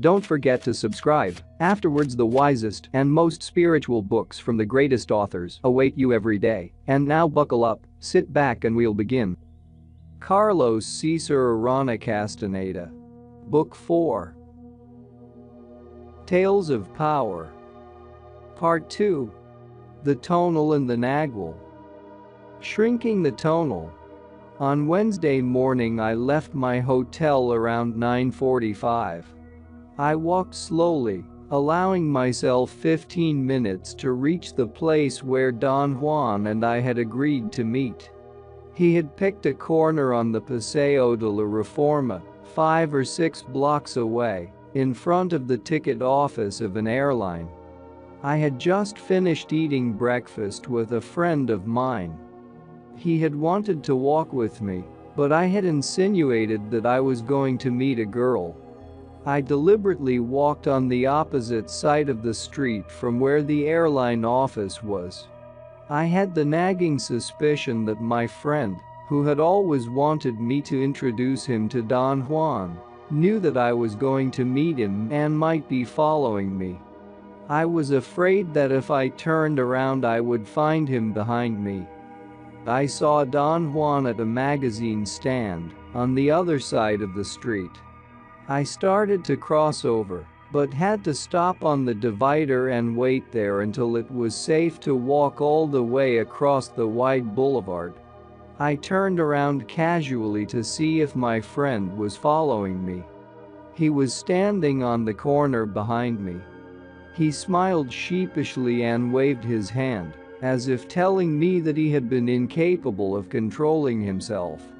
Don't forget to subscribe. Afterwards, the wisest and most spiritual books from the greatest authors await you every day. And now buckle up, sit back and we'll begin. Carlos Castaneda. Book 4. Tales of Power. Part 2. The Tonal and the Nagual. Shrinking the tonal. On Wednesday morning I left my hotel around 9:45. I walked slowly, allowing myself 15 minutes to reach the place where Don Juan and I had agreed to meet. He had picked a corner on the Paseo de la Reforma, 5 or 6 blocks away, in front of the ticket office of an airline. I had just finished eating breakfast with a friend of mine. He had wanted to walk with me, but I had insinuated that I was going to meet a girl. I deliberately walked on the opposite side of the street from where the airline office was. I had the nagging suspicion that my friend, who had always wanted me to introduce him to Don Juan, knew that I was going to meet him and might be following me. I was afraid that if I turned around I would find him behind me. I saw Don Juan at a magazine stand on the other side of the street. I started to cross over, but had to stop on the divider and wait there until it was safe to walk all the way across the wide boulevard. I turned around casually to see if my friend was following me. He was standing on the corner behind me. He smiled sheepishly and waved his hand, as if telling me that he had been incapable of controlling himself.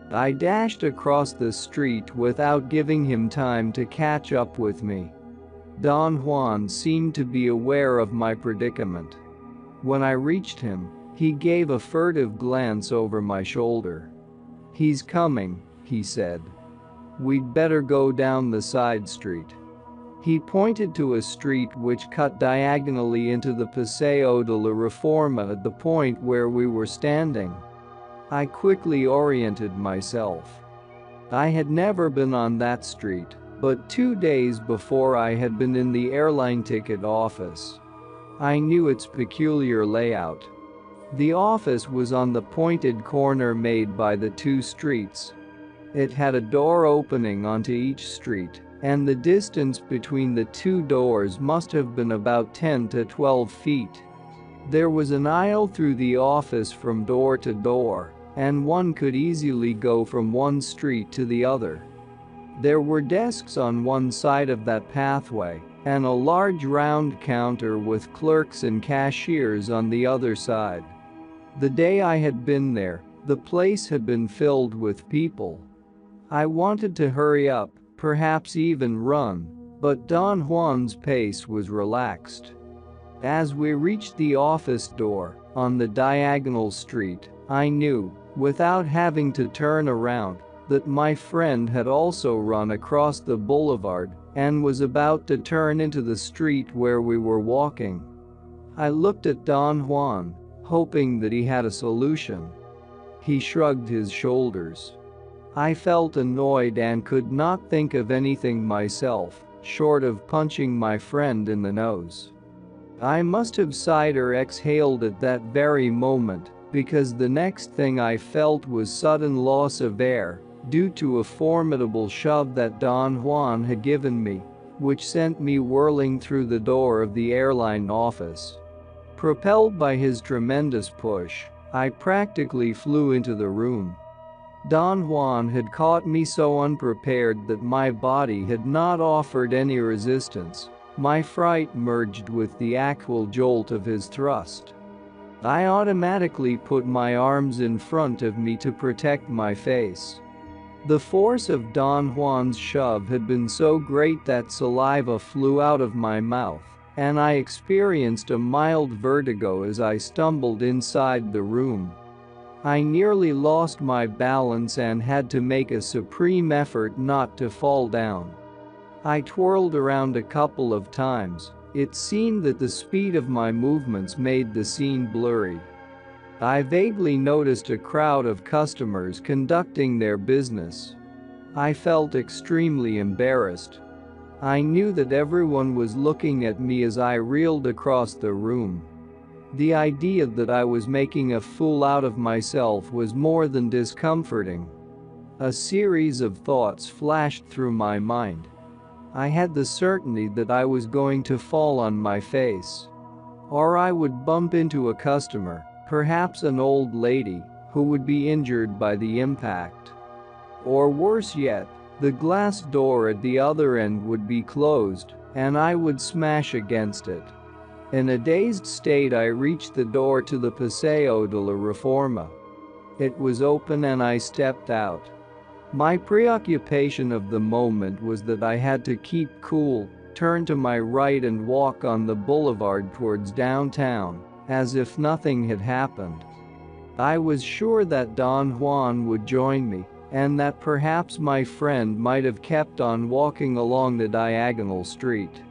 I dashed across the street without giving him time to catch up with me. Don Juan seemed to be aware of my predicament. When I reached him, he gave a furtive glance over my shoulder. "He's coming," he said. "We'd better go down the side street." He pointed to a street which cut diagonally into the Paseo de la Reforma at the point where we were standing. I quickly oriented myself. I had never been on that street, but 2 days before I had been in the airline ticket office. I knew its peculiar layout. The office was on the pointed corner made by the 2 streets. It had a door opening onto each street, and the distance between the 2 doors must have been about 10 to 12 feet. There was an aisle through the office from door to door, and one could easily go from one street to the other. There were desks on one side of that pathway, and a large round counter with clerks and cashiers on the other side. The day I had been there, the place had been filled with people. I wanted to hurry up, perhaps even run, but Don Juan's pace was relaxed. As we reached the office door, on the diagonal street, I knew, without having to turn around, that my friend had also run across the boulevard and was about to turn into the street where we were walking. I looked at Don Juan, hoping that he had a solution. He shrugged his shoulders. I felt annoyed and could not think of anything myself, short of punching my friend in the nose. I must have sighed or exhaled at that very moment, because the next thing I felt was sudden loss of air, due to a formidable shove that Don Juan had given me, which sent me whirling through the door of the airline office. Propelled by his tremendous push, I practically flew into the room. Don Juan had caught me so unprepared that my body had not offered any resistance. My fright merged with the actual jolt of his thrust. I automatically put my arms in front of me to protect my face. The force of Don Juan's shove had been so great that saliva flew out of my mouth, and I experienced a mild vertigo as I stumbled inside the room. I nearly lost my balance and had to make a supreme effort not to fall down. I twirled around a couple of times. It seemed that the speed of my movements made the scene blurry. I vaguely noticed a crowd of customers conducting their business. I felt extremely embarrassed. I knew that everyone was looking at me as I reeled across the room. The idea that I was making a fool out of myself was more than discomforting. A series of thoughts flashed through my mind. I had the certainty that I was going to fall on my face. Or I would bump into a customer, perhaps an old lady, who would be injured by the impact. Or worse yet, the glass door at the other end would be closed, and I would smash against it. In a dazed state, I reached the door to the Paseo de la Reforma. It was open and I stepped out. My preoccupation of the moment was that I had to keep cool, turn to my right and walk on the boulevard towards downtown, as if nothing had happened. I was sure that Don Juan would join me, and that perhaps my friend might have kept on walking along the diagonal street.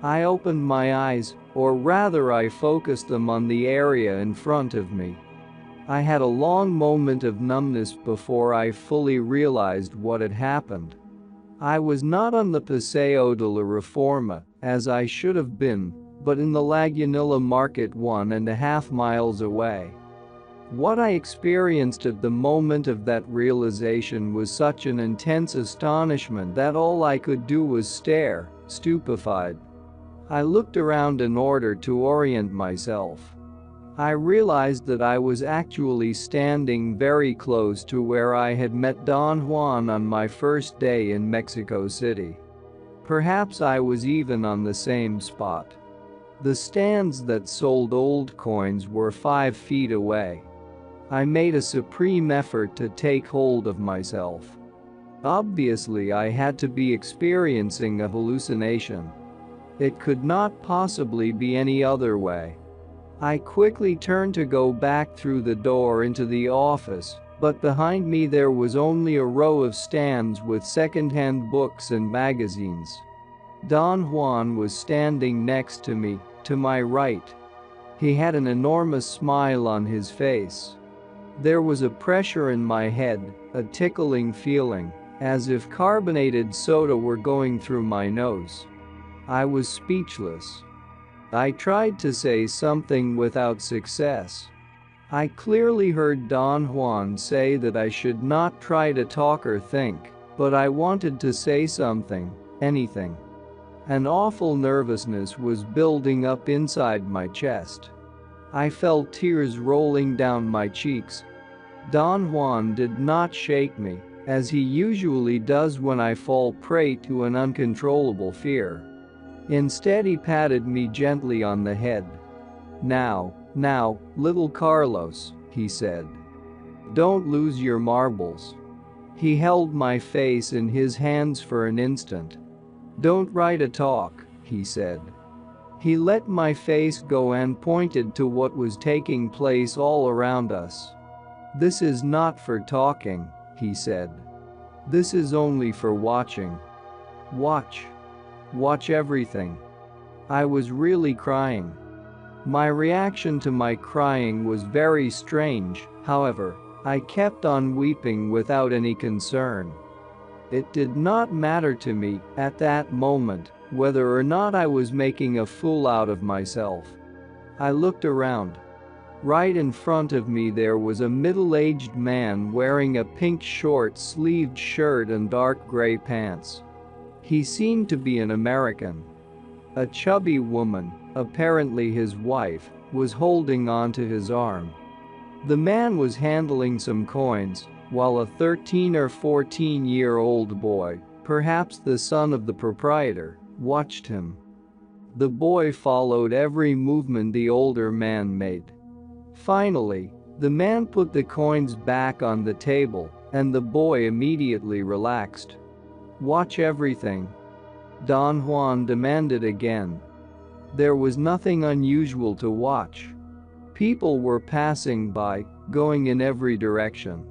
I opened my eyes, or rather I focused them on the area in front of me. I had a long moment of numbness before I fully realized what had happened. I was not on the Paseo de la Reforma, as I should have been, but in the Lagunilla market 1.5 miles away. What I experienced at the moment of that realization was such an intense astonishment that all I could do was stare, stupefied. I looked around in order to orient myself. I realized that I was actually standing very close to where I had met Don Juan on my first day in Mexico City. Perhaps I was even on the same spot. The stands that sold old coins were 5 feet away. I made a supreme effort to take hold of myself. Obviously, I had to be experiencing a hallucination. It could not possibly be any other way. I quickly turned to go back through the door into the office, but behind me there was only a row of stands with second-hand books and magazines. Don Juan was standing next to me, to my right. He had an enormous smile on his face. There was a pressure in my head, a tickling feeling, as if carbonated soda were going through my nose. I was speechless. I tried to say something without success. I clearly heard Don Juan say that I should not try to talk or think, but I wanted to say something, anything. An awful nervousness was building up inside my chest. I felt tears rolling down my cheeks. Don Juan did not shake me, as he usually does when I fall prey to an uncontrollable fear. Instead, he patted me gently on the head. Now, little Carlos," he said. "Don't lose your marbles." He held my face in his hands for an instant. "Don't try to talk," he said. He let my face go and pointed to what was taking place all around us. "This is not for talking," he said. "This is only for watching. Watch. Watch everything." I was really crying. My reaction to my crying was very strange, however. I kept on weeping without any concern. It did not matter to me, at that moment, whether or not I was making a fool out of myself. I looked around. Right in front of me there was a middle-aged man wearing a pink short-sleeved shirt and dark gray pants. He seemed to be an American. A chubby woman, apparently his wife, was holding onto his arm. The man was handling some coins, while a 13 or 14-year-old boy, perhaps the son of the proprietor, watched him. The boy followed every movement the older man made. Finally, the man put the coins back on the table, and the boy immediately relaxed. "Watch everything," Don Juan demanded again. There was nothing unusual to watch. People were passing by, going in every direction.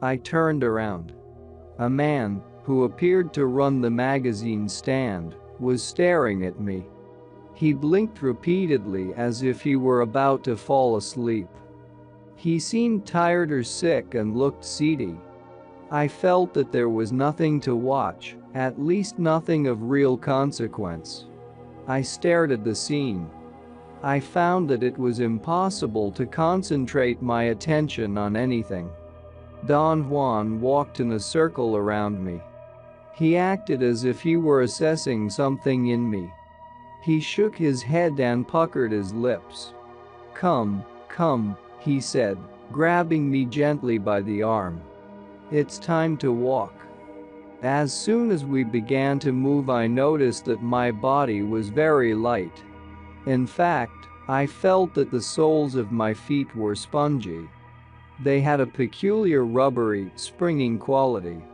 I turned around. A man, who appeared to run the magazine stand, was staring at me. He blinked repeatedly as if he were about to fall asleep. He seemed tired or sick and looked seedy. I felt that there was nothing to watch, At least nothing of real consequence. I stared at the scene. I found that it was impossible to concentrate my attention on anything. Don Juan walked in a circle around me. He acted as if he were assessing something in me. He shook his head and puckered his lips. "Come, come," he said, grabbing me gently by the arm. "It's time to walk." As soon as we began to move, I noticed that my body was very light. In fact, I felt that the soles of my feet were spongy. They had a peculiar rubbery, springing quality.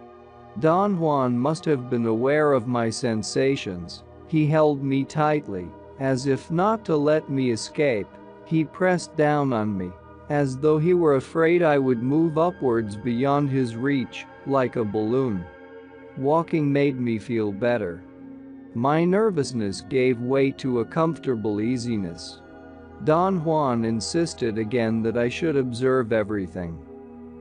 Don Juan must have been aware of my sensations. He held me tightly, as if not to let me escape. He pressed down on me, as though he were afraid I would move upwards beyond his reach, like a balloon. Walking made me feel better. My nervousness gave way to a comfortable easiness. Don Juan insisted again that I should observe everything.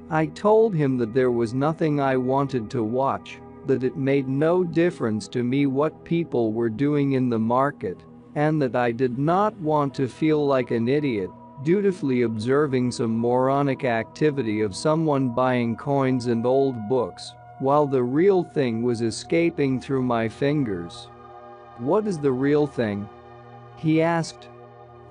I told him that there was nothing I wanted to watch, that it made no difference to me what people were doing in the market, and that I did not want to feel like an idiot, dutifully observing some moronic activity of someone buying coins and old books, while the real thing was escaping through my fingers. "What is the real thing?" he asked.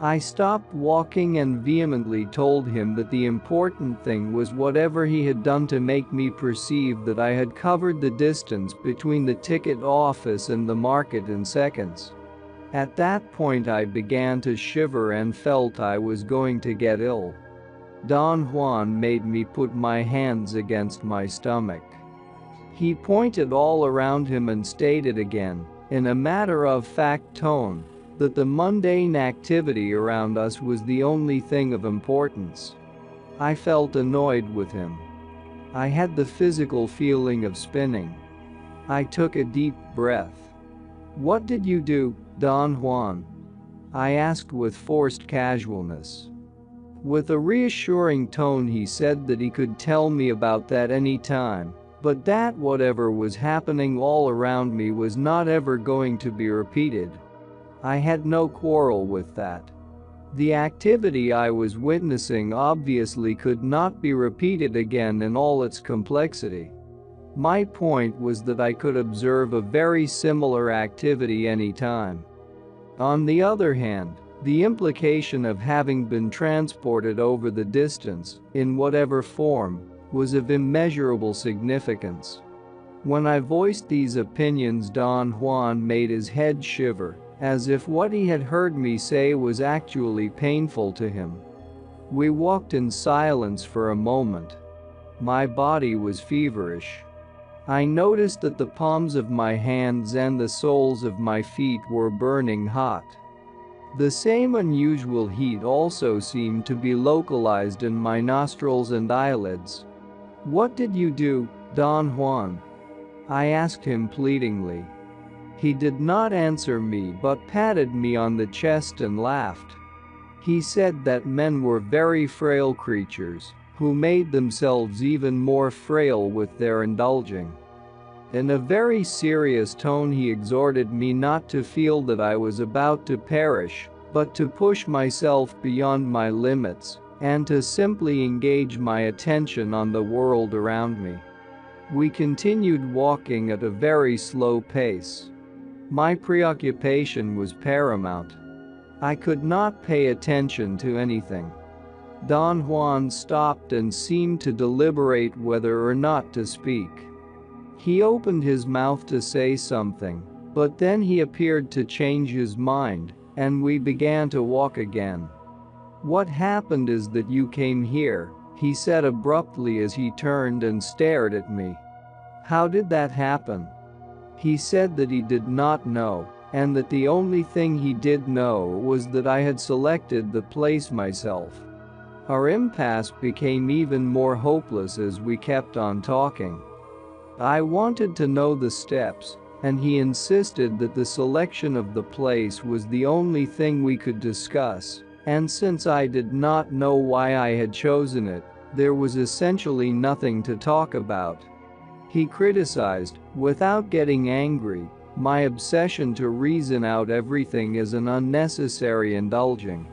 I stopped walking and vehemently told him that the important thing was whatever he had done to make me perceive that I had covered the distance between the ticket office and the market in seconds. At that point I began to shiver and felt I was going to get ill. Don Juan made me put my hands against my stomach. He pointed all around him and stated again, in a matter-of-fact tone, that the mundane activity around us was the only thing of importance. I felt annoyed with him. I had the physical feeling of spinning. I took a deep breath. "What did you do, Don Juan?" I asked with forced casualness. With a reassuring tone he said that he could tell me about that any time, but that whatever was happening all around me was not ever going to be repeated. I had no quarrel with that. The activity I was witnessing obviously could not be repeated again in all its complexity. My point was that I could observe a very similar activity anytime. On the other hand, the implication of having been transported over the distance, in whatever form, was of immeasurable significance. When I voiced these opinions, Don Juan made his head shiver, as if what he had heard me say was actually painful to him. We walked in silence for a moment. My body was feverish. I noticed that the palms of my hands and the soles of my feet were burning hot. The same unusual heat also seemed to be localized in my nostrils and eyelids. "What did you do, Don Juan?" I asked him pleadingly. He did not answer me but patted me on the chest and laughed. He said that men were very frail creatures, who made themselves even more frail with their indulging. In a very serious tone he exhorted me not to feel that I was about to perish, but to push myself beyond my limits, and to simply engage my attention on the world around me. We continued walking at a very slow pace. My preoccupation was paramount. I could not pay attention to anything. Don Juan stopped and seemed to deliberate whether or not to speak. He opened his mouth to say something, but then he appeared to change his mind, and we began to walk again. "What happened is that you came here," he said abruptly as he turned and stared at me. "How did that happen?" He said that he did not know, and that the only thing he did know was that I had selected the place myself. Our impasse became even more hopeless as we kept on talking. I wanted to know the steps, and he insisted that the selection of the place was the only thing we could discuss, and since I did not know why I had chosen it, there was essentially nothing to talk about. He criticized, without getting angry, my obsession to reason out everything as an unnecessary indulging.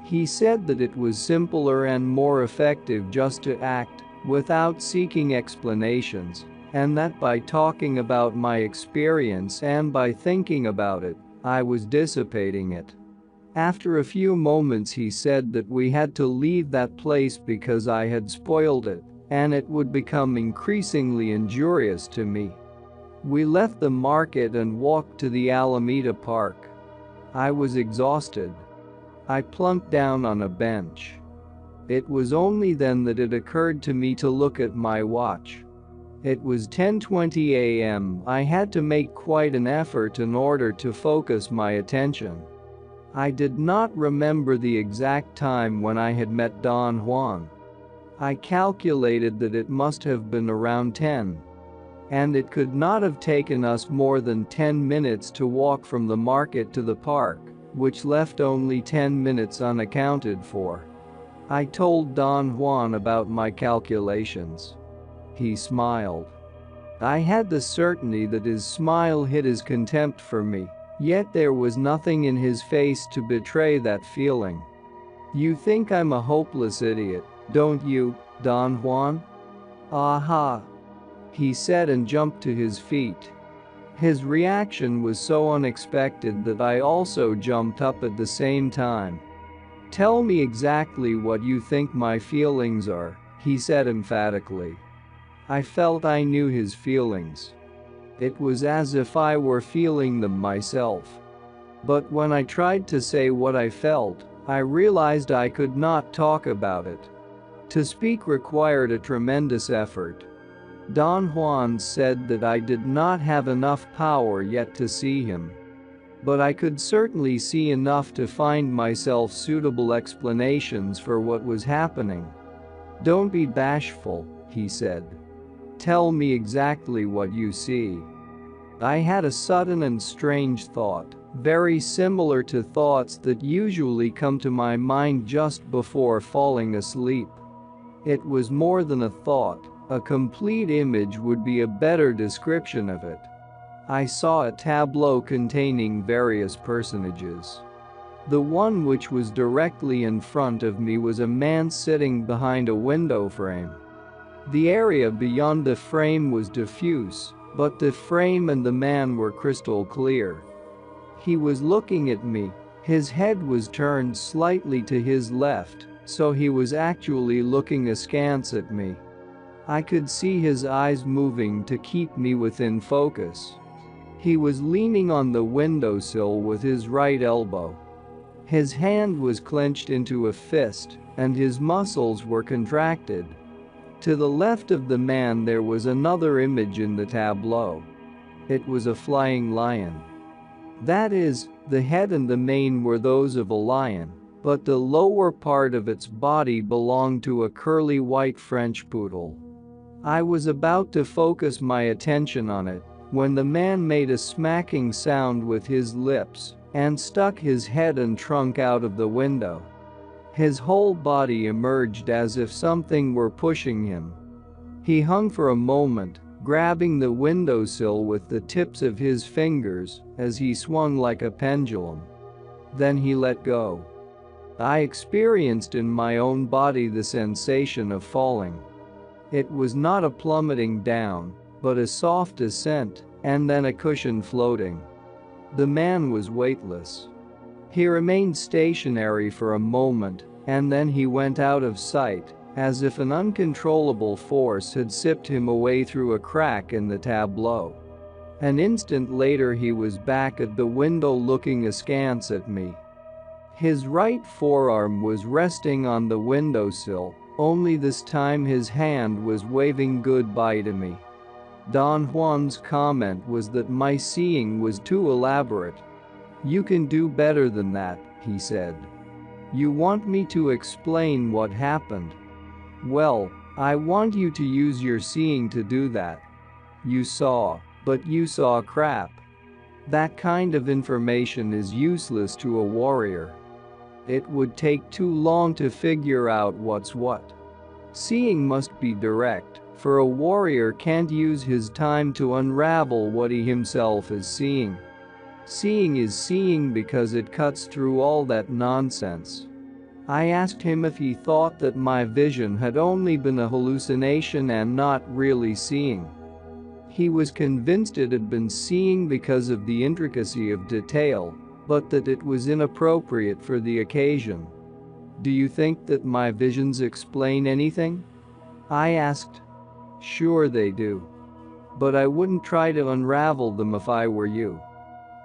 He said that it was simpler and more effective just to act, without seeking explanations, and that by talking about my experience and by thinking about it, I was dissipating it. After a few moments he said that we had to leave that place because I had spoiled it, and it would become increasingly injurious to me. We left the market and walked to the Alameda Park. I was exhausted. I plunked down on a bench. It was only then that it occurred to me to look at my watch. It was 10:20 a.m. I had to make quite an effort in order to focus my attention. I did not remember the exact time when I had met Don Juan. I calculated that it must have been around 10. And it could not have taken us more than 10 minutes to walk from the market to the park, which left only 10 minutes unaccounted for. I told Don Juan about my calculations. He smiled. I had the certainty that his smile hid his contempt for me, yet there was nothing in his face to betray that feeling. "You think I'm a hopeless idiot, don't you, Don Juan?" "Aha!" he said and jumped to his feet. His reaction was so unexpected that I also jumped up at the same time. "Tell me exactly what you think my feelings are," he said emphatically. I felt I knew his feelings. It was as if I were feeling them myself. But when I tried to say what I felt, I realized I could not talk about it. To speak required a tremendous effort. Don Juan said that I did not have enough power yet to see him. But I could certainly see enough to find myself suitable explanations for what was happening. "Don't be bashful," he said. "Tell me exactly what you see." I had a sudden and strange thought, very similar to thoughts that usually come to my mind just before falling asleep. It was more than a thought. A complete image would be a better description of it. I saw a tableau containing various personages. The one which was directly in front of me was a man sitting behind a window frame. The area beyond the frame was diffuse, but the frame and the man were crystal clear. He was looking at me. His head was turned slightly to his left, so he was actually looking askance at me. I could see his eyes moving to keep me within focus. He was leaning on the windowsill with his right elbow. His hand was clenched into a fist, and his muscles were contracted. To the left of the man there was another image in the tableau. It was a flying lion. That is, the head and the mane were those of a lion, but the lower part of its body belonged to a curly white French poodle. I was about to focus my attention on it when the man made a smacking sound with his lips and stuck his head and trunk out of the window. His whole body emerged as if something were pushing him. He hung for a moment, grabbing the windowsill with the tips of his fingers as he swung like a pendulum. Then he let go. I experienced in my own body the sensation of falling. It was not a plummeting down, but a soft ascent, and then a cushion floating. The man was weightless. He remained stationary for a moment, and then he went out of sight, as if an uncontrollable force had sipped him away through a crack in the tableau. An instant later he was back at the window looking askance at me. His right forearm was resting on the windowsill, only this time his hand was waving goodbye to me. Don Juan's comment was that my seeing was too elaborate. "You can do better than that," he said. "You want me to explain what happened? Well, I want you to use your seeing to do that. You saw, but you saw crap. That kind of information is useless to a warrior. It would take too long to figure out what's what. Seeing must be direct, For a warrior can't use his time to unravel what he himself is seeing. Seeing is seeing because it cuts through all that nonsense. I asked him if he thought that my vision had only been a hallucination and not really seeing. He was convinced it had been seeing because of the intricacy of detail, but that it was inappropriate for the occasion. Do you think that my visions explain anything? I asked. Sure they do. But I wouldn't try to unravel them if I were you.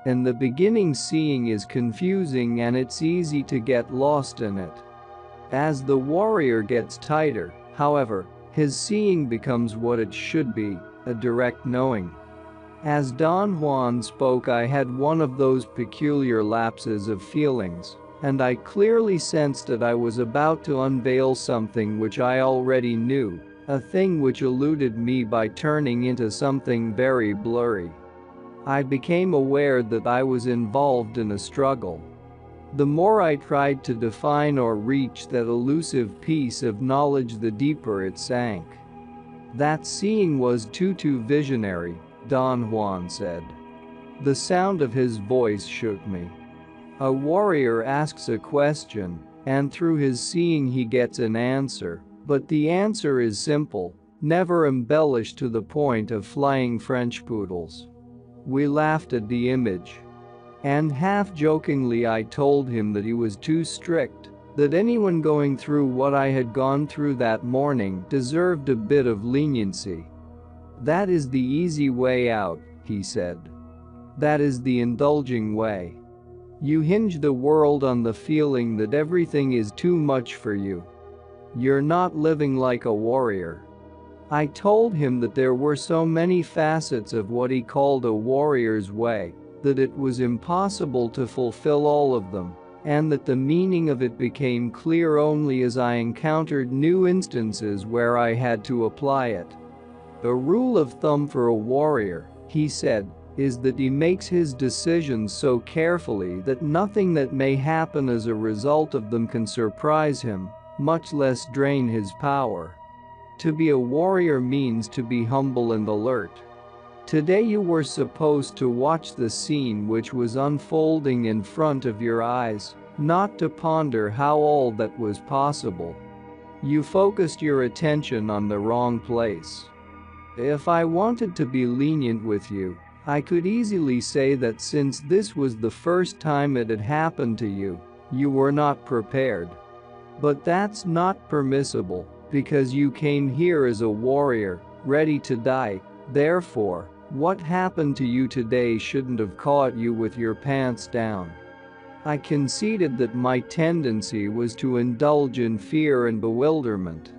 In the beginning, seeing is confusing and it's easy to get lost in it. As the warrior gets tighter, however, his seeing becomes what it should be, a direct knowing. As Don Juan spoke, I had one of those peculiar lapses of feelings, and I clearly sensed that I was about to unveil something which I already knew, a thing which eluded me by turning into something very blurry. I became aware that I was involved in a struggle. The more I tried to define or reach that elusive piece of knowledge, the deeper it sank. That seeing was too visionary, Don Juan said. The sound of his voice shook me. A warrior asks a question, and through his seeing he gets an answer, but the answer is simple, never embellished to the point of flying French poodles. We laughed at the image. And half-jokingly I told him that he was too strict, that anyone going through what I had gone through that morning deserved a bit of leniency. That is the easy way out, he said. That is the indulging way. You hinge the world on the feeling that everything is too much for you. You're not living like a warrior. I told him that there were so many facets of what he called a warrior's way, that it was impossible to fulfill all of them, and that the meaning of it became clear only as I encountered new instances where I had to apply it. A rule of thumb for a warrior, he said, is that he makes his decisions so carefully that nothing that may happen as a result of them can surprise him, much less drain his power. To be a warrior means to be humble and alert. Today you were supposed to watch the scene which was unfolding in front of your eyes, not to ponder how all that was possible. You focused your attention on the wrong place. If I wanted to be lenient with you, I could easily say that since this was the first time it had happened to you, you were not prepared. But that's not permissible, because you came here as a warrior, ready to die. Therefore, what happened to you today shouldn't have caught you with your pants down. I conceded that my tendency was to indulge in fear and bewilderment.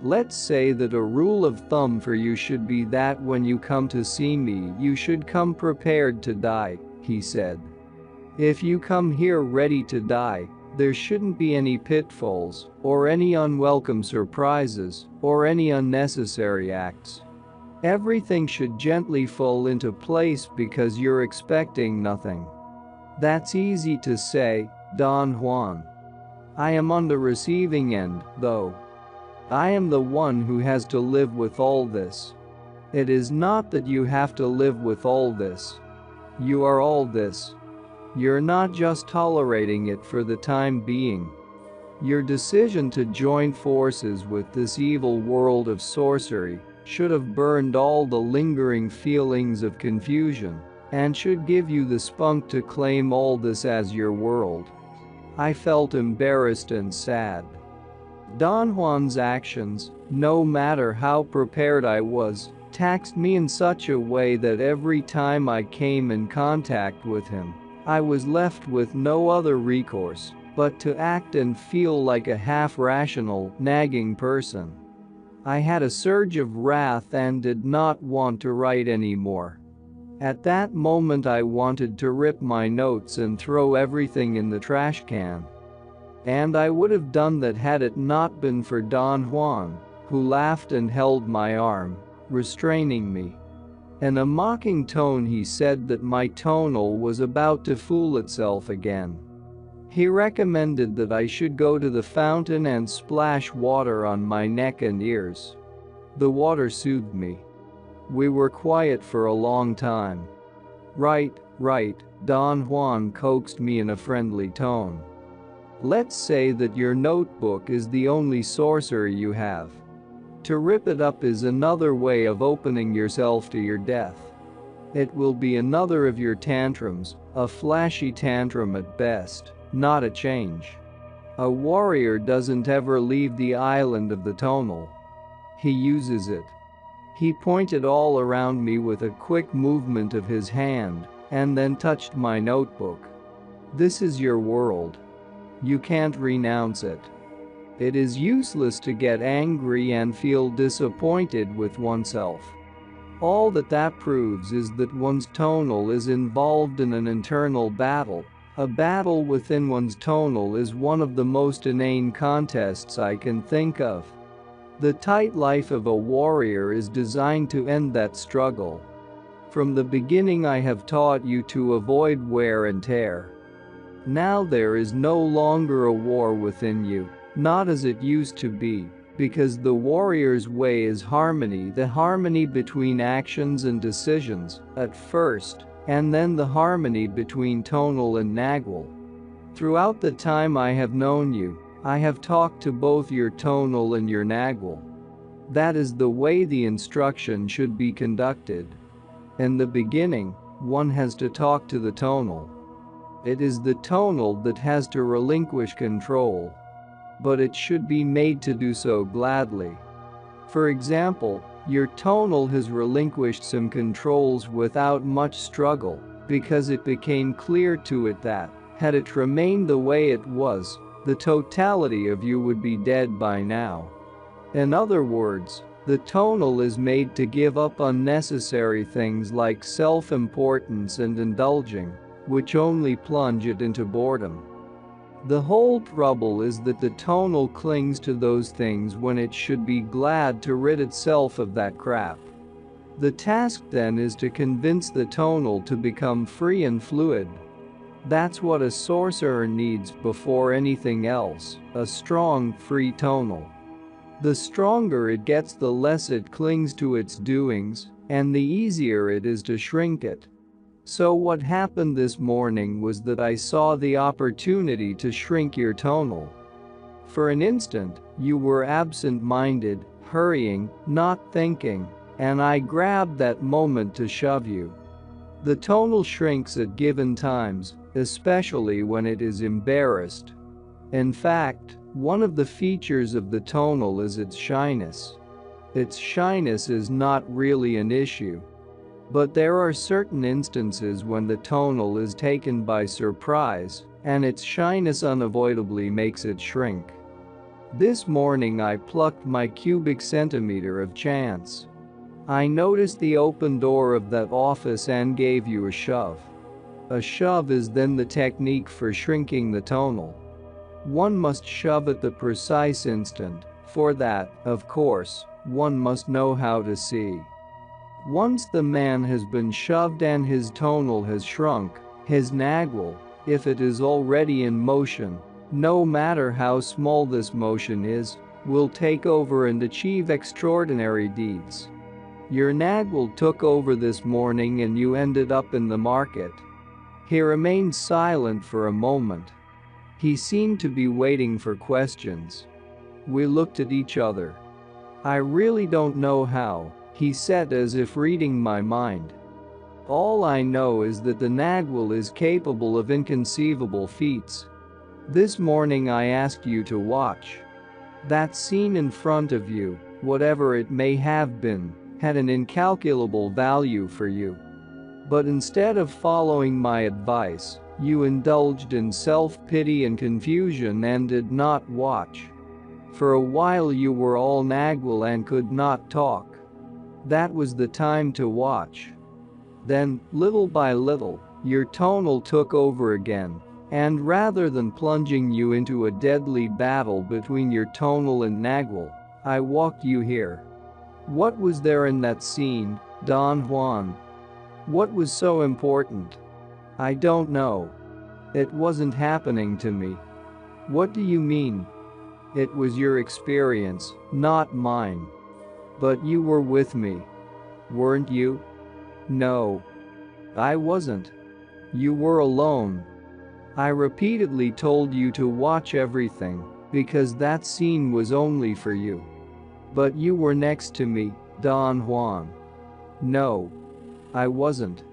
Let's say that a rule of thumb for you should be that when you come to see me, you should come prepared to die, he said. If you come here ready to die, there shouldn't be any pitfalls, or any unwelcome surprises, or any unnecessary acts. Everything should gently fall into place because you're expecting nothing. That's easy to say, Don Juan. I am on the receiving end, though. I am the one who has to live with all this. It is not that you have to live with all this. You are all this. You're not just tolerating it for the time being. Your decision to join forces with this evil world of sorcery should have burned all the lingering feelings of confusion, and should give you the spunk to claim all this as your world. I felt embarrassed and sad. Don Juan's actions, no matter how prepared I was, taxed me in such a way that every time I came in contact with him, I was left with no other recourse but to act and feel like a half-rational, nagging person. I had a surge of wrath and did not want to write anymore. At that moment I wanted to rip my notes and throw everything in the trash can. And I would have done that had it not been for Don Juan, who laughed and held my arm, restraining me. In a mocking tone he said that my tonal was about to fool itself again. He recommended that I should go to the fountain and splash water on my neck and ears. The water soothed me. We were quiet for a long time. Right, Don Juan coaxed me in a friendly tone. Let's say that your notebook is the only sorcery you have. To rip it up is another way of opening yourself to your death. It will be another of your tantrums, a flashy tantrum at best, not a change. A warrior doesn't ever leave the island of the tonal. He uses it. He pointed all around me with a quick movement of his hand, and then touched my notebook. This is your world. You can't renounce it. It is useless to get angry and feel disappointed with oneself. All that proves is that one's tonal is involved in an internal battle. A battle within one's tonal is one of the most inane contests I can think of. The tight life of a warrior is designed to end that struggle. From the beginning I have taught you to avoid wear and tear. Now there is no longer a war within you, not as it used to be, because the warrior's way is harmony, the harmony between actions and decisions, at first, and then the harmony between tonal and nagual. Throughout the time I have known you, I have talked to both your tonal and your nagual. That is the way the instruction should be conducted. In the beginning, one has to talk to the tonal. It is the tonal that has to relinquish control. But it should be made to do so gladly. For example, your tonal has relinquished some controls without much struggle, because it became clear to it that, had it remained the way it was, the totality of you would be dead by now. In other words, the tonal is made to give up unnecessary things like self-importance and indulging, which only plunge it into boredom. The whole trouble is that the tonal clings to those things when it should be glad to rid itself of that crap. The task then is to convince the tonal to become free and fluid. That's what a sorcerer needs before anything else, a strong, free tonal. The stronger it gets, the less it clings to its doings, and the easier it is to shrink it. So what happened this morning was that I saw the opportunity to shrink your tonal. For an instant, you were absent-minded, hurrying, not thinking, and I grabbed that moment to shove you. The tonal shrinks at given times, especially when it is embarrassed. In fact, one of the features of the tonal is its shyness. Its shyness is not really an issue. But there are certain instances when the tonal is taken by surprise, and its shyness unavoidably makes it shrink. This morning I plucked my cubic centimeter of chance. I noticed the open door of that office and gave you a shove. A shove is then the technique for shrinking the tonal. One must shove at the precise instant. For that, of course, one must know how to see. Once the man has been shoved and his tonal has shrunk, his nagual, if it is already in motion, no matter how small this motion is, will take over and achieve extraordinary deeds. Your nagual took over this morning and you ended up in the market. He remained silent for a moment. He seemed to be waiting for questions. We looked at each other. I really don't know how, he said as if reading my mind. All I know is that the nagual is capable of inconceivable feats. This morning I asked you to watch. That scene in front of you, whatever it may have been, had an incalculable value for you. But instead of following my advice, you indulged in self-pity and confusion and did not watch. For a while you were all nagual and could not talk. That was the time to watch. Then, little by little, your tonal took over again, and rather than plunging you into a deadly battle between your tonal and nagual, I walked you here. What was there in that scene, Don Juan? What was so important? I don't know. It wasn't happening to me. What do you mean? It was your experience, not mine. But you were with me. Weren't you? No. I wasn't. You were alone. I repeatedly told you to watch everything, because that scene was only for you. But you were next to me, Don Juan. No. I wasn't.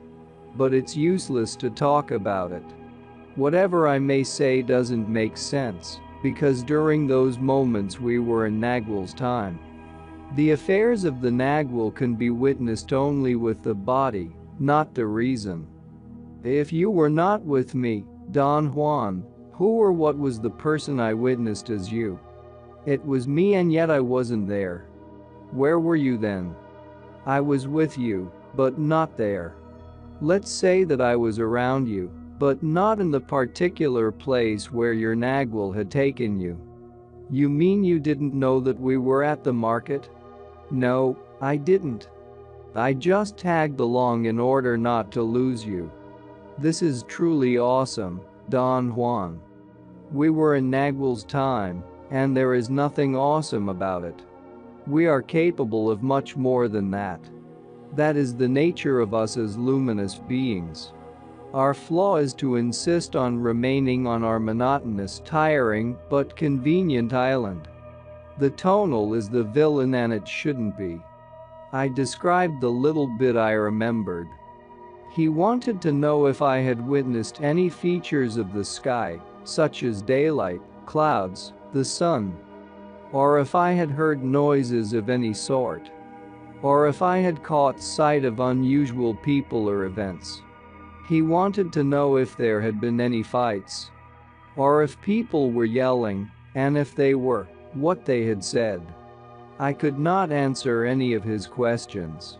But it's useless to talk about it. Whatever I may say doesn't make sense, because during those moments we were in Nagual's time. The affairs of the Nagual can be witnessed only with the body, not the reason. If you were not with me, Don Juan, who or what was the person I witnessed as you? It was me, and yet I wasn't there. Where were you then? I was with you, but not there. Let's say that I was around you, but not in the particular place where your Nagual had taken you. You mean you didn't know that we were at the market? No, I didn't. I just tagged along in order not to lose you. This is truly awesome, Don Juan. We were in Nagual's time, and there is nothing awesome about it. We are capable of much more than that. That is the nature of us as luminous beings. Our flaw is to insist on remaining on our monotonous, tiring, but convenient island. The tonal is the villain, and it shouldn't be. I described the little bit I remembered. He wanted to know if I had witnessed any features of the sky, such as daylight, clouds, the sun. Or if I had heard noises of any sort. Or if I had caught sight of unusual people or events. He wanted to know if there had been any fights. Or if people were yelling, and if they were, what they had said. I could not answer any of his questions.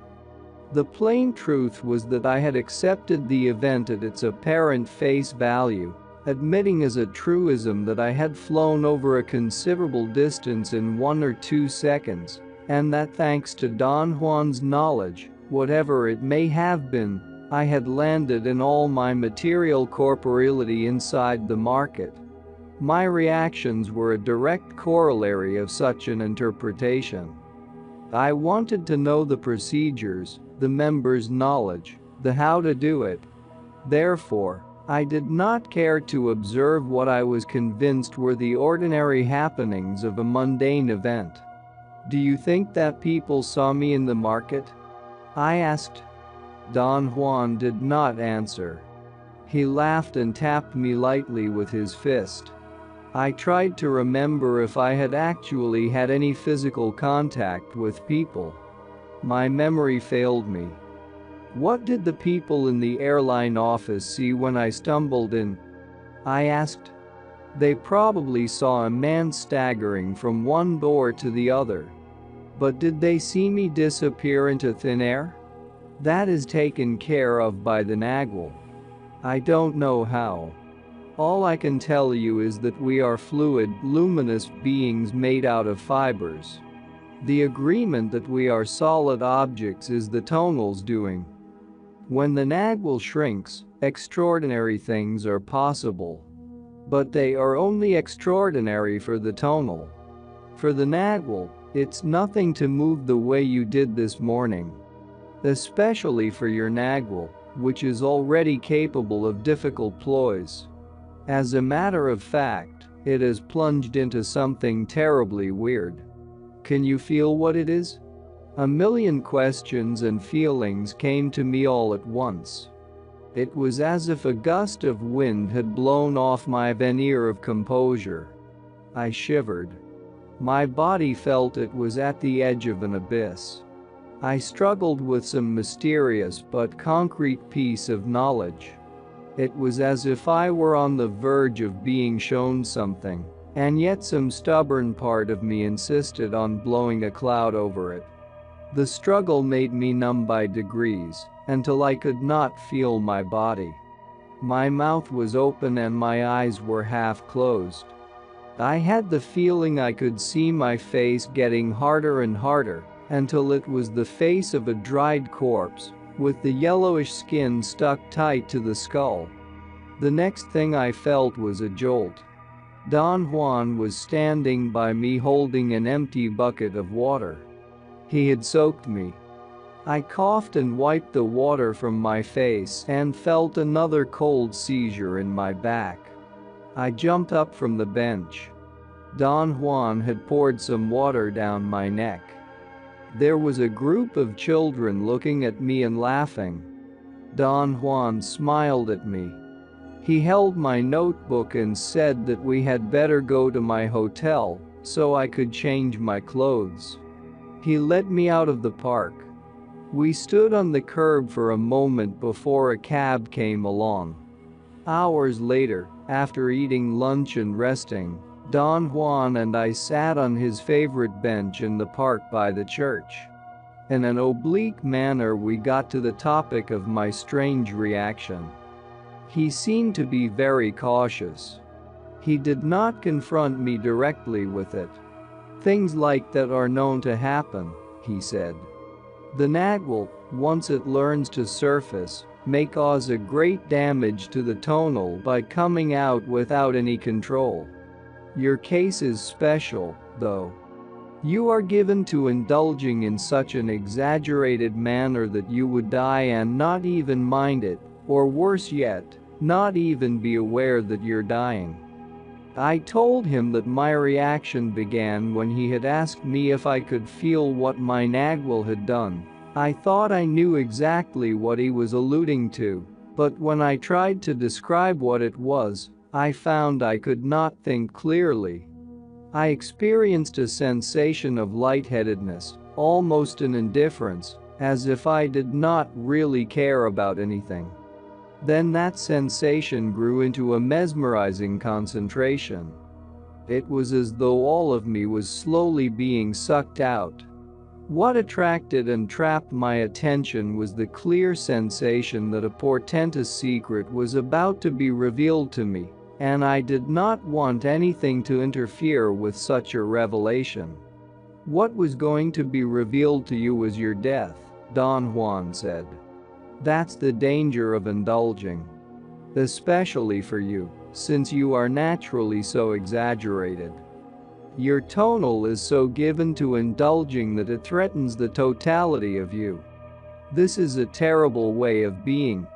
The plain truth was that I had accepted the event at its apparent face value, admitting as a truism that I had flown over a considerable distance in 1 or 2 seconds, and that thanks to Don Juan's knowledge, whatever it may have been, I had landed in all my material corporeality inside the market. My reactions were a direct corollary of such an interpretation. I wanted to know the procedures, the members' knowledge, the how to do it. Therefore, I did not care to observe what I was convinced were the ordinary happenings of a mundane event. Do you think that people saw me in the market? I asked. Don Juan did not answer. He laughed and tapped me lightly with his fist. I tried to remember if I had actually had any physical contact with people. My memory failed me. What did the people in the airline office see when I stumbled in? I asked. They probably saw a man staggering from one door to the other. But did they see me disappear into thin air? That is taken care of by the Nagual. I don't know how. All I can tell you is that we are fluid, luminous beings made out of fibers. The agreement that we are solid objects is the tonal's doing. When the Nagual shrinks, extraordinary things are possible. But they are only extraordinary for the tonal. For the Nagual, it's nothing to move the way you did this morning. Especially for your Nagual, which is already capable of difficult ploys. As a matter of fact, it has plunged into something terribly weird. Can you feel what it is? A million questions and feelings came to me all at once. It was as if a gust of wind had blown off my veneer of composure. I shivered. My body felt it was at the edge of an abyss. I struggled with some mysterious but concrete piece of knowledge. It was as if I were on the verge of being shown something, and yet some stubborn part of me insisted on blowing a cloud over it. The struggle made me numb by degrees, until I could not feel my body. My mouth was open and my eyes were half closed. I had the feeling I could see my face getting harder and harder, until it was the face of a dried corpse, with the yellowish skin stuck tight to the skull. The next thing I felt was a jolt. Don Juan was standing by me holding an empty bucket of water. He had soaked me. I coughed and wiped the water from my face and felt another cold seizure in my back. I jumped up from the bench. Don Juan had poured some water down my neck. There was a group of children looking at me and laughing. Don Juan smiled at me. He held my notebook and said that we had better go to my hotel so I could change my clothes. He led me out of the park. We stood on the curb for a moment before a cab came along. Hours later, after eating lunch and resting, Don Juan and I sat on his favorite bench in the park by the church. In an oblique manner we got to the topic of my strange reaction. He seemed to be very cautious. He did not confront me directly with it. "Things like that are known to happen," he said. "The nagual, once it learns to surface, may cause a great damage to the tonal by coming out without any control. Your case is special, though. You are given to indulging in such an exaggerated manner that you would die and not even mind it, or worse yet, not even be aware that you're dying." I told him that my reaction began when he had asked me if I could feel what my nagual had done. I thought I knew exactly what he was alluding to, but when I tried to describe what it was, I found I could not think clearly. I experienced a sensation of lightheadedness, almost an indifference, as if I did not really care about anything. Then that sensation grew into a mesmerizing concentration. It was as though all of me was slowly being sucked out. What attracted and trapped my attention was the clear sensation that a portentous secret was about to be revealed to me, and I did not want anything to interfere with such a revelation. "What was going to be revealed to you was your death," Don Juan said. "That's the danger of indulging. Especially for you, since you are naturally so exaggerated. Your tonal is so given to indulging that it threatens the totality of you. This is a terrible way of being.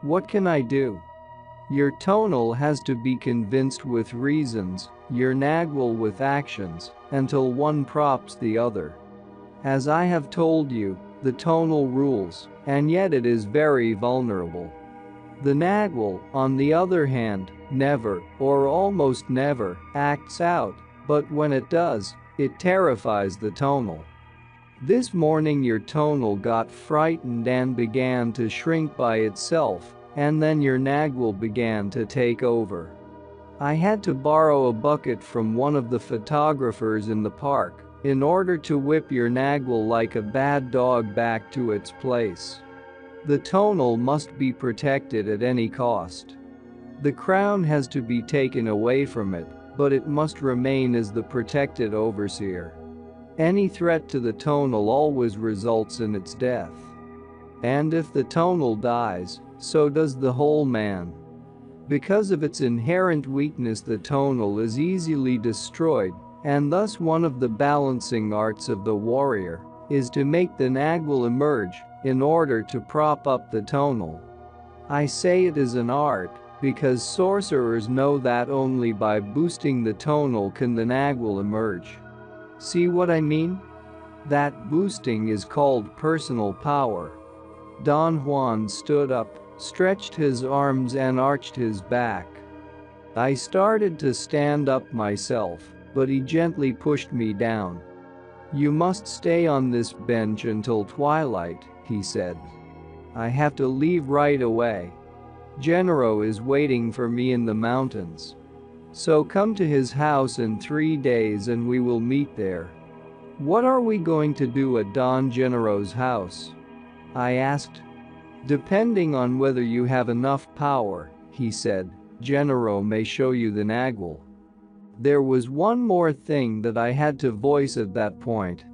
What can I do? Your tonal has to be convinced with reasons, your nagual with actions, until one props the other. As I have told you, the tonal rules, and yet it is very vulnerable. The nagual, on the other hand, never, or almost never, acts out, but when it does, it terrifies the tonal. This morning your tonal got frightened and began to shrink by itself, and then your nagual began to take over. I had to borrow a bucket from one of the photographers in the park in order to whip your nagual like a bad dog back to its place. The tonal must be protected at any cost. The crown has to be taken away from it, but it must remain as the protected overseer. Any threat to the tonal always results in its death. And if the tonal dies, so does the whole man. Because of its inherent weakness, the tonal is easily destroyed, and thus one of the balancing arts of the warrior is to make the nagual emerge in order to prop up the tonal. I say it is an art because sorcerers know that only by boosting the tonal can the nagual emerge. See what I mean? That boosting is called personal power. Don Juan stood up, stretched his arms and arched his back. I started to stand up myself, but he gently pushed me down. "You must stay on this bench until twilight," he said. "I have to leave right away. Gennaro is waiting for me in the mountains. So come to his house in 3 days and we will meet there." "What are we going to do at Don Gennaro's house?" I asked. "Depending on whether you have enough power," he said, "Gennaro may show you the nagual." There was one more thing that I had to voice at that point.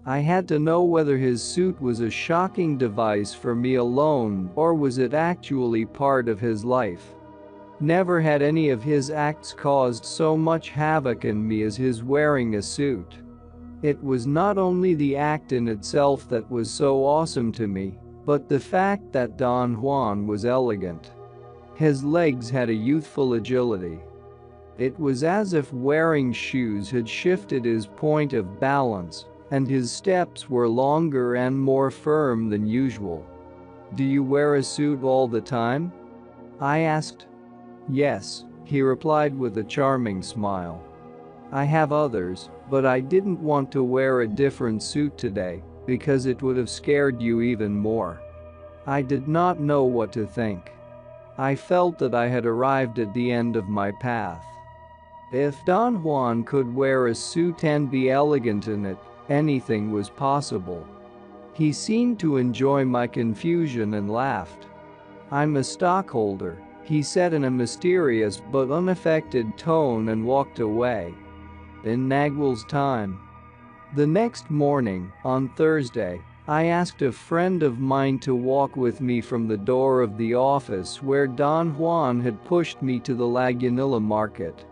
I had to know whether his suit was a shocking device for me alone or was it actually part of his life. Never had any of his acts caused so much havoc in me as his wearing a suit. It was not only the act in itself that was so awesome to me, but the fact that Don Juan was elegant. His legs had a youthful agility. It was as if wearing shoes had shifted his point of balance, and his steps were longer and more firm than usual. "Do you wear a suit all the time?" I asked. "Yes," he replied with a charming smile. "I have others, but I didn't want to wear a different suit today, because it would have scared you even more." I did not know what to think. I felt that I had arrived at the end of my path. If Don Juan could wear a suit and be elegant in it, anything was possible. He seemed to enjoy my confusion and laughed. "I'm a stockholder," he said in a mysterious but unaffected tone and walked away. In Nagwell's time. The next morning, on Thursday, I asked a friend of mine to walk with me from the door of the office where Don Juan had pushed me to the Lagunilla market.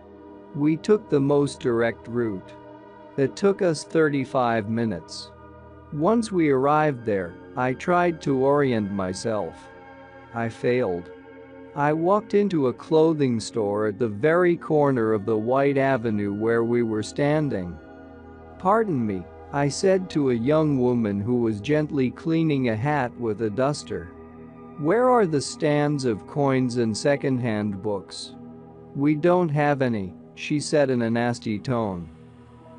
We took the most direct route. It took us 35 minutes. Once we arrived there, I tried to orient myself. I failed. I walked into a clothing store at the very corner of the White Avenue where we were standing. "Pardon me," I said to a young woman who was gently cleaning a hat with a duster. "Where are the stands of coins and second-hand books?" "We don't have any," she said in a nasty tone.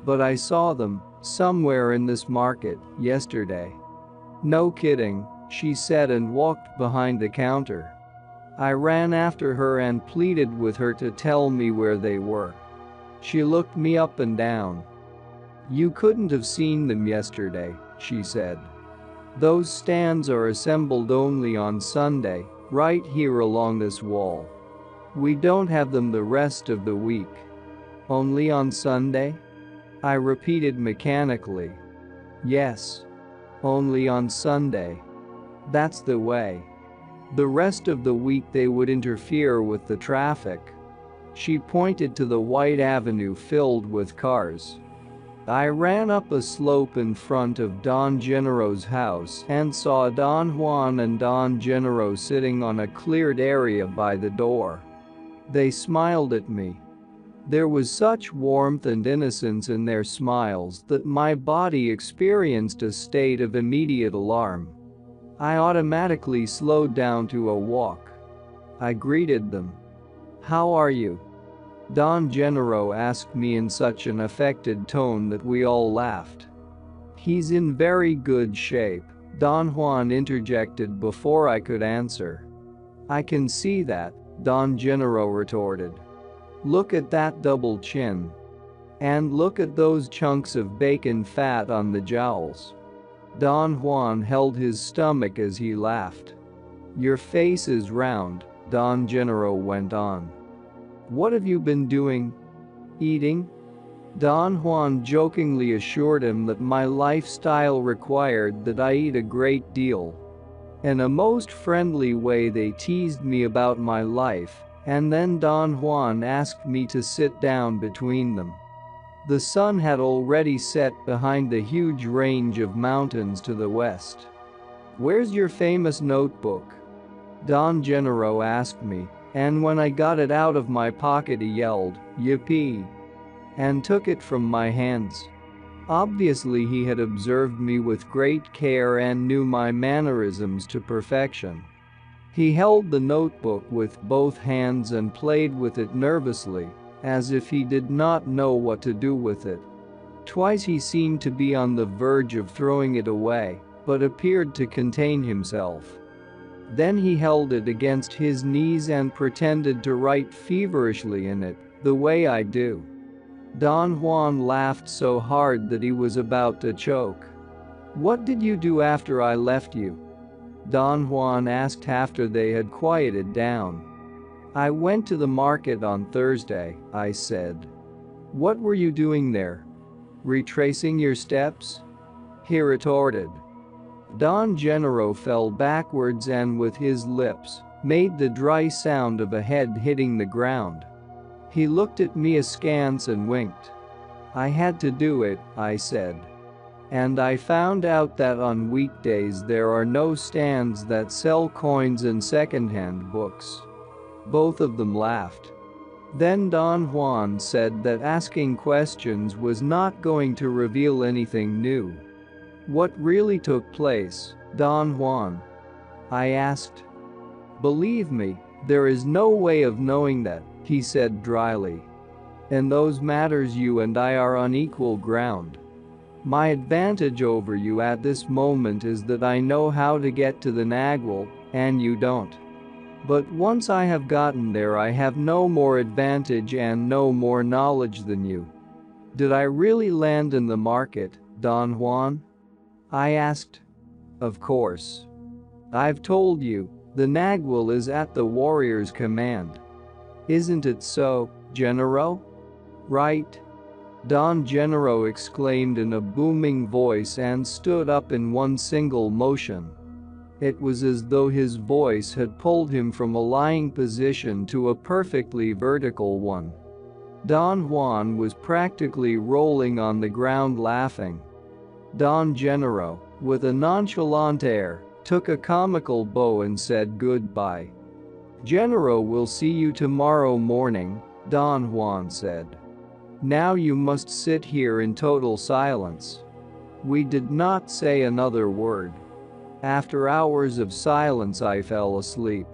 "But I saw them, somewhere in this market, yesterday." "No kidding," she said and walked behind the counter. I ran after her and pleaded with her to tell me where they were. She looked me up and down. "You couldn't have seen them yesterday," she said. "Those stands are assembled only on Sunday, right here along this wall. We don't have them the rest of the week." "Only on Sunday?" I repeated mechanically. "Yes. Only on Sunday. That's the way. The rest of the week they would interfere with the traffic." She pointed to the White Avenue filled with cars. I ran up a slope in front of Don Gennaro's house and saw Don Juan and Don Gennaro sitting on a cleared area by the door. They smiled at me. There was such warmth and innocence in their smiles that my body experienced a state of immediate alarm. I automatically slowed down to a walk. I greeted them. "How are you?" Don Gennaro asked me in such an affected tone that we all laughed. "He's in very good shape," Don Juan interjected before I could answer. "I can see that," Don Gennaro retorted. "Look at that double chin. And look at those chunks of bacon fat on the jowls." Don Juan held his stomach as he laughed. "Your face is round," Don Gennaro went on. "What have you been doing? Eating?" Don Juan jokingly assured him that my lifestyle required that I eat a great deal. In a most friendly way they teased me about my life, and then Don Juan asked me to sit down between them. The sun had already set behind the huge range of mountains to the west. "Where's your famous notebook?" Don Gennaro asked me, and when I got it out of my pocket he yelled, "Yippee!" and took it from my hands. Obviously he had observed me with great care and knew my mannerisms to perfection. He held the notebook with both hands and played with it nervously, as if he did not know what to do with it. Twice he seemed to be on the verge of throwing it away, but appeared to contain himself. Then he held it against his knees and pretended to write feverishly in it, the way I do. Don Juan laughed so hard that he was about to choke. "What did you do after I left you?" Don Juan asked after they had quieted down. "I went to the market on Thursday," I said. "What were you doing there? Retracing your steps?" he retorted. Don Gennaro fell backwards and with his lips, made the dry sound of a head hitting the ground. He looked at me askance and winked. I had to do it, I said. And I found out that on weekdays there are no stands that sell coins and secondhand books. Both of them laughed. Then Don Juan said that asking questions was not going to reveal anything new. What really took place, Don Juan? I asked. Believe me, there is no way of knowing that, he said dryly. In those matters you and I are on equal ground. My advantage over you at this moment is that I know how to get to the Nagual, and you don't. But once I have gotten there I have no more advantage and no more knowledge than you. Did I really land in the market, Don Juan? I asked. Of course. I've told you, the Nagual is at the warrior's command. Isn't it so, Genero? Right? Don Genero exclaimed in a booming voice and stood up in one single motion. It was as though his voice had pulled him from a lying position to a perfectly vertical one. Don Juan was practically rolling on the ground laughing. Don Genero, with a nonchalant air, took a comical bow and said goodbye. Genero will see you tomorrow morning, Don Juan said. Now you must sit here in total silence. We did not say another word. After hours of silence I fell asleep.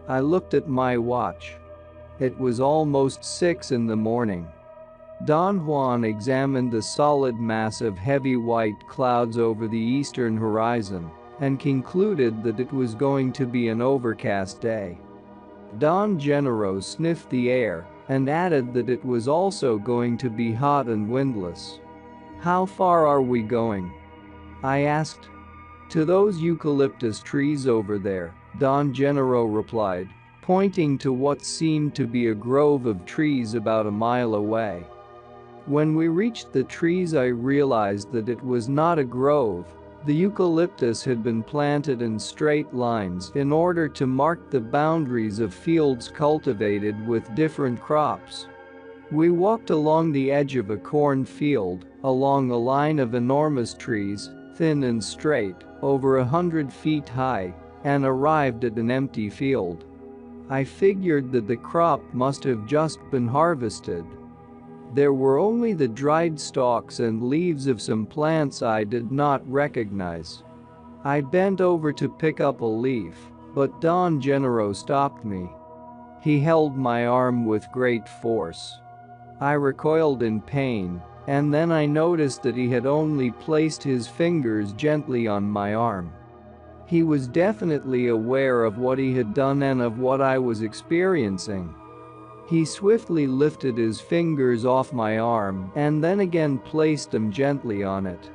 I looked at my watch. It was almost 6 in the morning. Don Juan examined the solid mass of heavy white clouds over the eastern horizon and concluded that it was going to be an overcast day. Don Genero sniffed the air and added that it was also going to be hot and windless. How far are we going? I asked. To those eucalyptus trees over there, Don Genero replied, pointing to what seemed to be a grove of trees about a mile away. When we reached the trees I realized that it was not a grove. The eucalyptus had been planted in straight lines in order to mark the boundaries of fields cultivated with different crops. We walked along the edge of a cornfield, along a line of enormous trees, thin and straight, over 100 feet high, and arrived at an empty field. I figured that the crop must have just been harvested. There were only the dried stalks and leaves of some plants I did not recognize. I bent over to pick up a leaf, but Don Genero stopped me. He held my arm with great force. I recoiled in pain, and then I noticed that he had only placed his fingers gently on my arm. He was definitely aware of what he had done and of what I was experiencing. He swiftly lifted his fingers off my arm and then again placed them gently on it.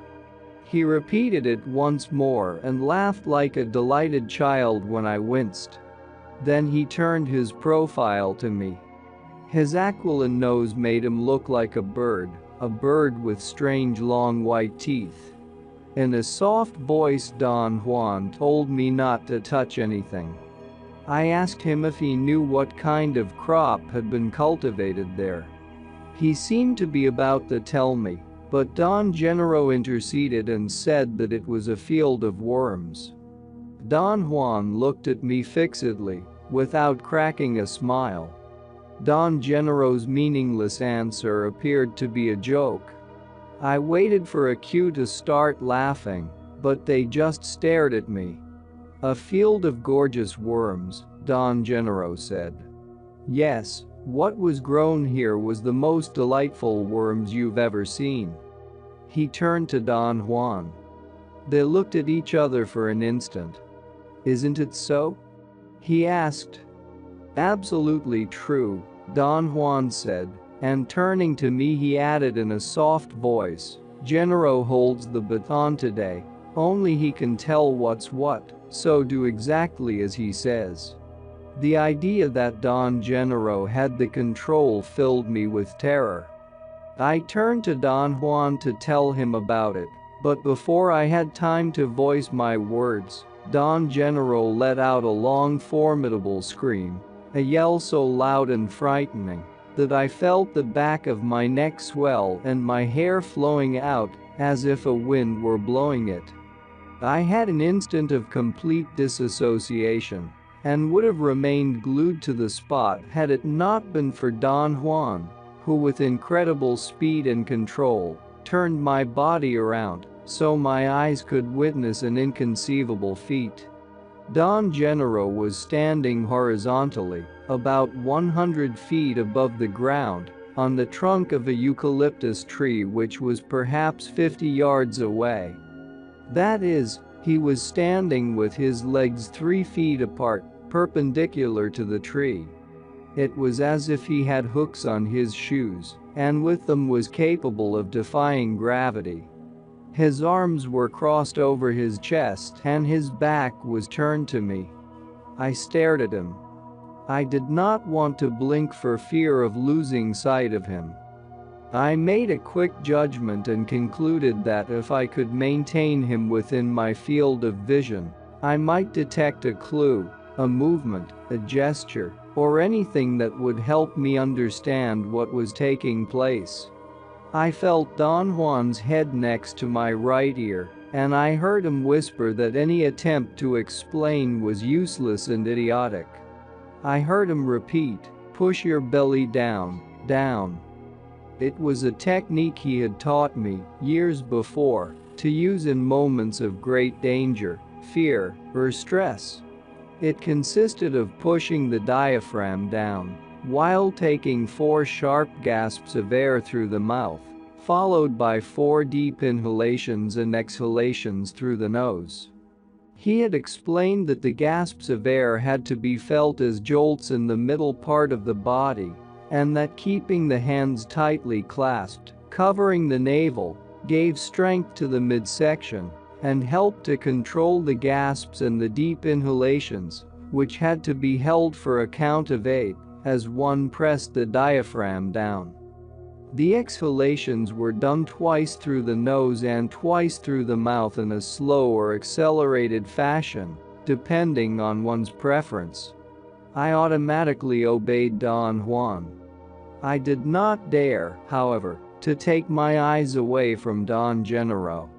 He repeated it once more and laughed like a delighted child when I winced. Then he turned his profile to me. His aquiline nose made him look like a bird with strange long white teeth. In a soft voice Don Juan told me not to touch anything. I asked him if he knew what kind of crop had been cultivated there. He seemed to be about to tell me, but Don Genero interceded and said that it was a field of worms. Don Juan looked at me fixedly, without cracking a smile. Don Genero's meaningless answer appeared to be a joke. I waited for a cue to start laughing, but they just stared at me. A field of gorgeous worms, Don Genero said. Yes, what was grown here was the most delightful worms you've ever seen. He turned to Don Juan. They looked at each other for an instant. Isn't it so? He asked. Absolutely true, Don Juan said, and turning to me he added in a soft voice, Genero holds the baton today, only he can tell what's what. So do exactly as he says. The idea that Don Genero had the control filled me with terror. I turned to Don Juan to tell him about it, but before I had time to voice my words, Don Genero let out a long formidable scream, a yell so loud and frightening that I felt the back of my neck swell and my hair flowing out as if a wind were blowing it. I had an instant of complete disassociation and would have remained glued to the spot had it not been for Don Juan, who with incredible speed and control turned my body around so my eyes could witness an inconceivable feat. Don Gennaro was standing horizontally, about 100 feet above the ground, on the trunk of a eucalyptus tree which was perhaps 50 yards away. That is, he was standing with his legs 3 feet apart, perpendicular to the tree. It was as if he had hooks on his shoes, and with them was capable of defying gravity. His arms were crossed over his chest and his back was turned to me. I stared at him. I did not want to blink for fear of losing sight of him. I made a quick judgment and concluded that if I could maintain him within my field of vision, I might detect a clue, a movement, a gesture, or anything that would help me understand what was taking place. I felt Don Juan's head next to my right ear, and I heard him whisper that any attempt to explain was useless and idiotic. I heard him repeat, "Push your belly down, down." It was a technique he had taught me, years before, to use in moments of great danger, fear, or stress. It consisted of pushing the diaphragm down, while taking 4 sharp gasps of air through the mouth, followed by 4 deep inhalations and exhalations through the nose. He had explained that the gasps of air had to be felt as jolts in the middle part of the body, and that keeping the hands tightly clasped, covering the navel, gave strength to the midsection and helped to control the gasps and the deep inhalations, which had to be held for a count of 8 as one pressed the diaphragm down. The exhalations were done twice through the nose and twice through the mouth in a slow or accelerated fashion, depending on one's preference. I automatically obeyed Don Juan. I did not dare, however, to take my eyes away from Don Gennaro.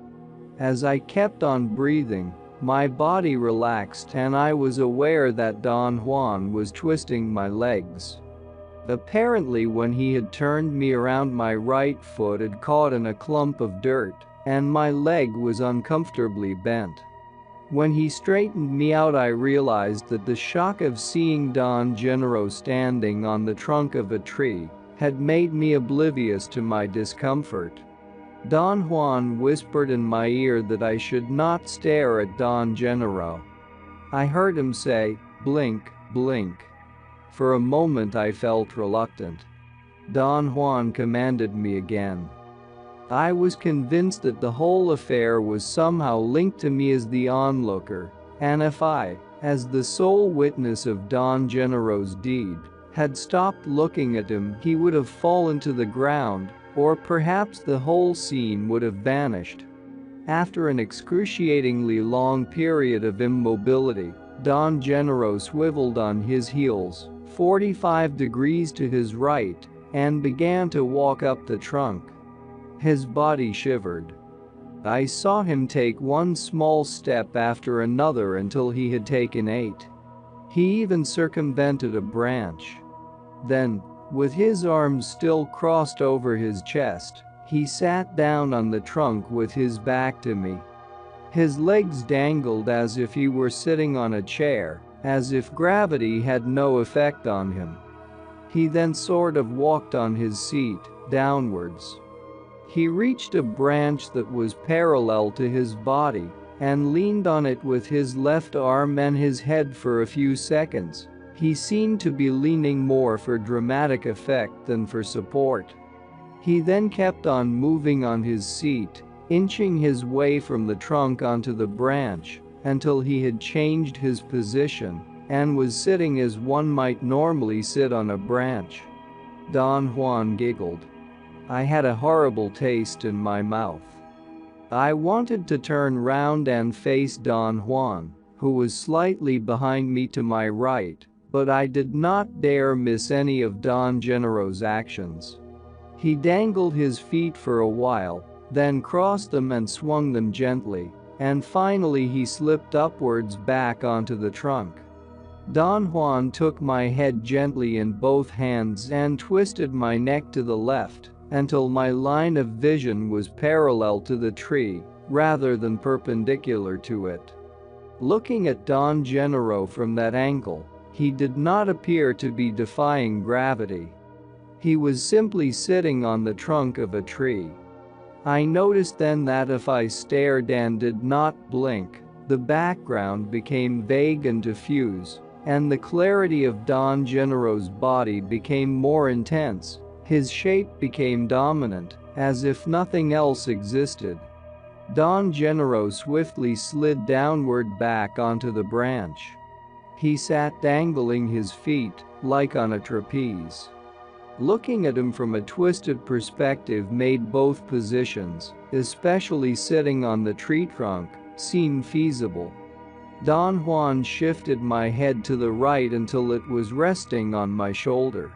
As I kept on breathing, my body relaxed and I was aware that Don Juan was twisting my legs. Apparently when he had turned me around, my right foot had caught in a clump of dirt, and my leg was uncomfortably bent. When he straightened me out, I realized that the shock of seeing Don Gennaro standing on the trunk of a tree had made me oblivious to my discomfort. Don Juan whispered in my ear that I should not stare at Don Gennaro. I heard him say, "Blink, blink." For a moment I felt reluctant. Don Juan commanded me again. I was convinced that the whole affair was somehow linked to me as the onlooker, and if I, as the sole witness of Don Gennaro's deed, had stopped looking at him, he would have fallen to the ground, or perhaps the whole scene would have vanished. After an excruciatingly long period of immobility, Don Gennaro swiveled on his heels, 45 degrees to his right, and began to walk up the trunk. His body shivered. I saw him take one small step after another until he had taken 8. He even circumvented a branch. Then, with his arms still crossed over his chest, he sat down on the trunk with his back to me. His legs dangled as if he were sitting on a chair, as if gravity had no effect on him. He then sort of walked on his seat, downwards. He reached a branch that was parallel to his body and leaned on it with his left arm and his head for a few seconds. He seemed to be leaning more for dramatic effect than for support. He then kept on moving on his seat, inching his way from the trunk onto the branch until he had changed his position and was sitting as one might normally sit on a branch. Don Juan giggled. I had a horrible taste in my mouth. I wanted to turn round and face Don Juan, who was slightly behind me to my right, But I did not dare miss any of Don Gennaro's actions. He dangled his feet for a while, then crossed them and swung them gently, and finally he slipped upwards back onto the trunk. Don Juan took my head gently in both hands and twisted my neck to the left until my line of vision was parallel to the tree rather than perpendicular to it. Looking at Don Gennaro from that angle, he did not appear to be defying gravity. He was simply sitting on the trunk of a tree. I noticed then that if I stared and did not blink, the background became vague and diffuse, and the clarity of Don Gennaro's body became more intense. His shape became dominant, as if nothing else existed. Don Gennaro swiftly slid downward back onto the branch. He sat dangling his feet, like on a trapeze. Looking at him from a twisted perspective made both positions, especially sitting on the tree trunk, seem feasible. Don Juan shifted my head to the right until it was resting on my shoulder.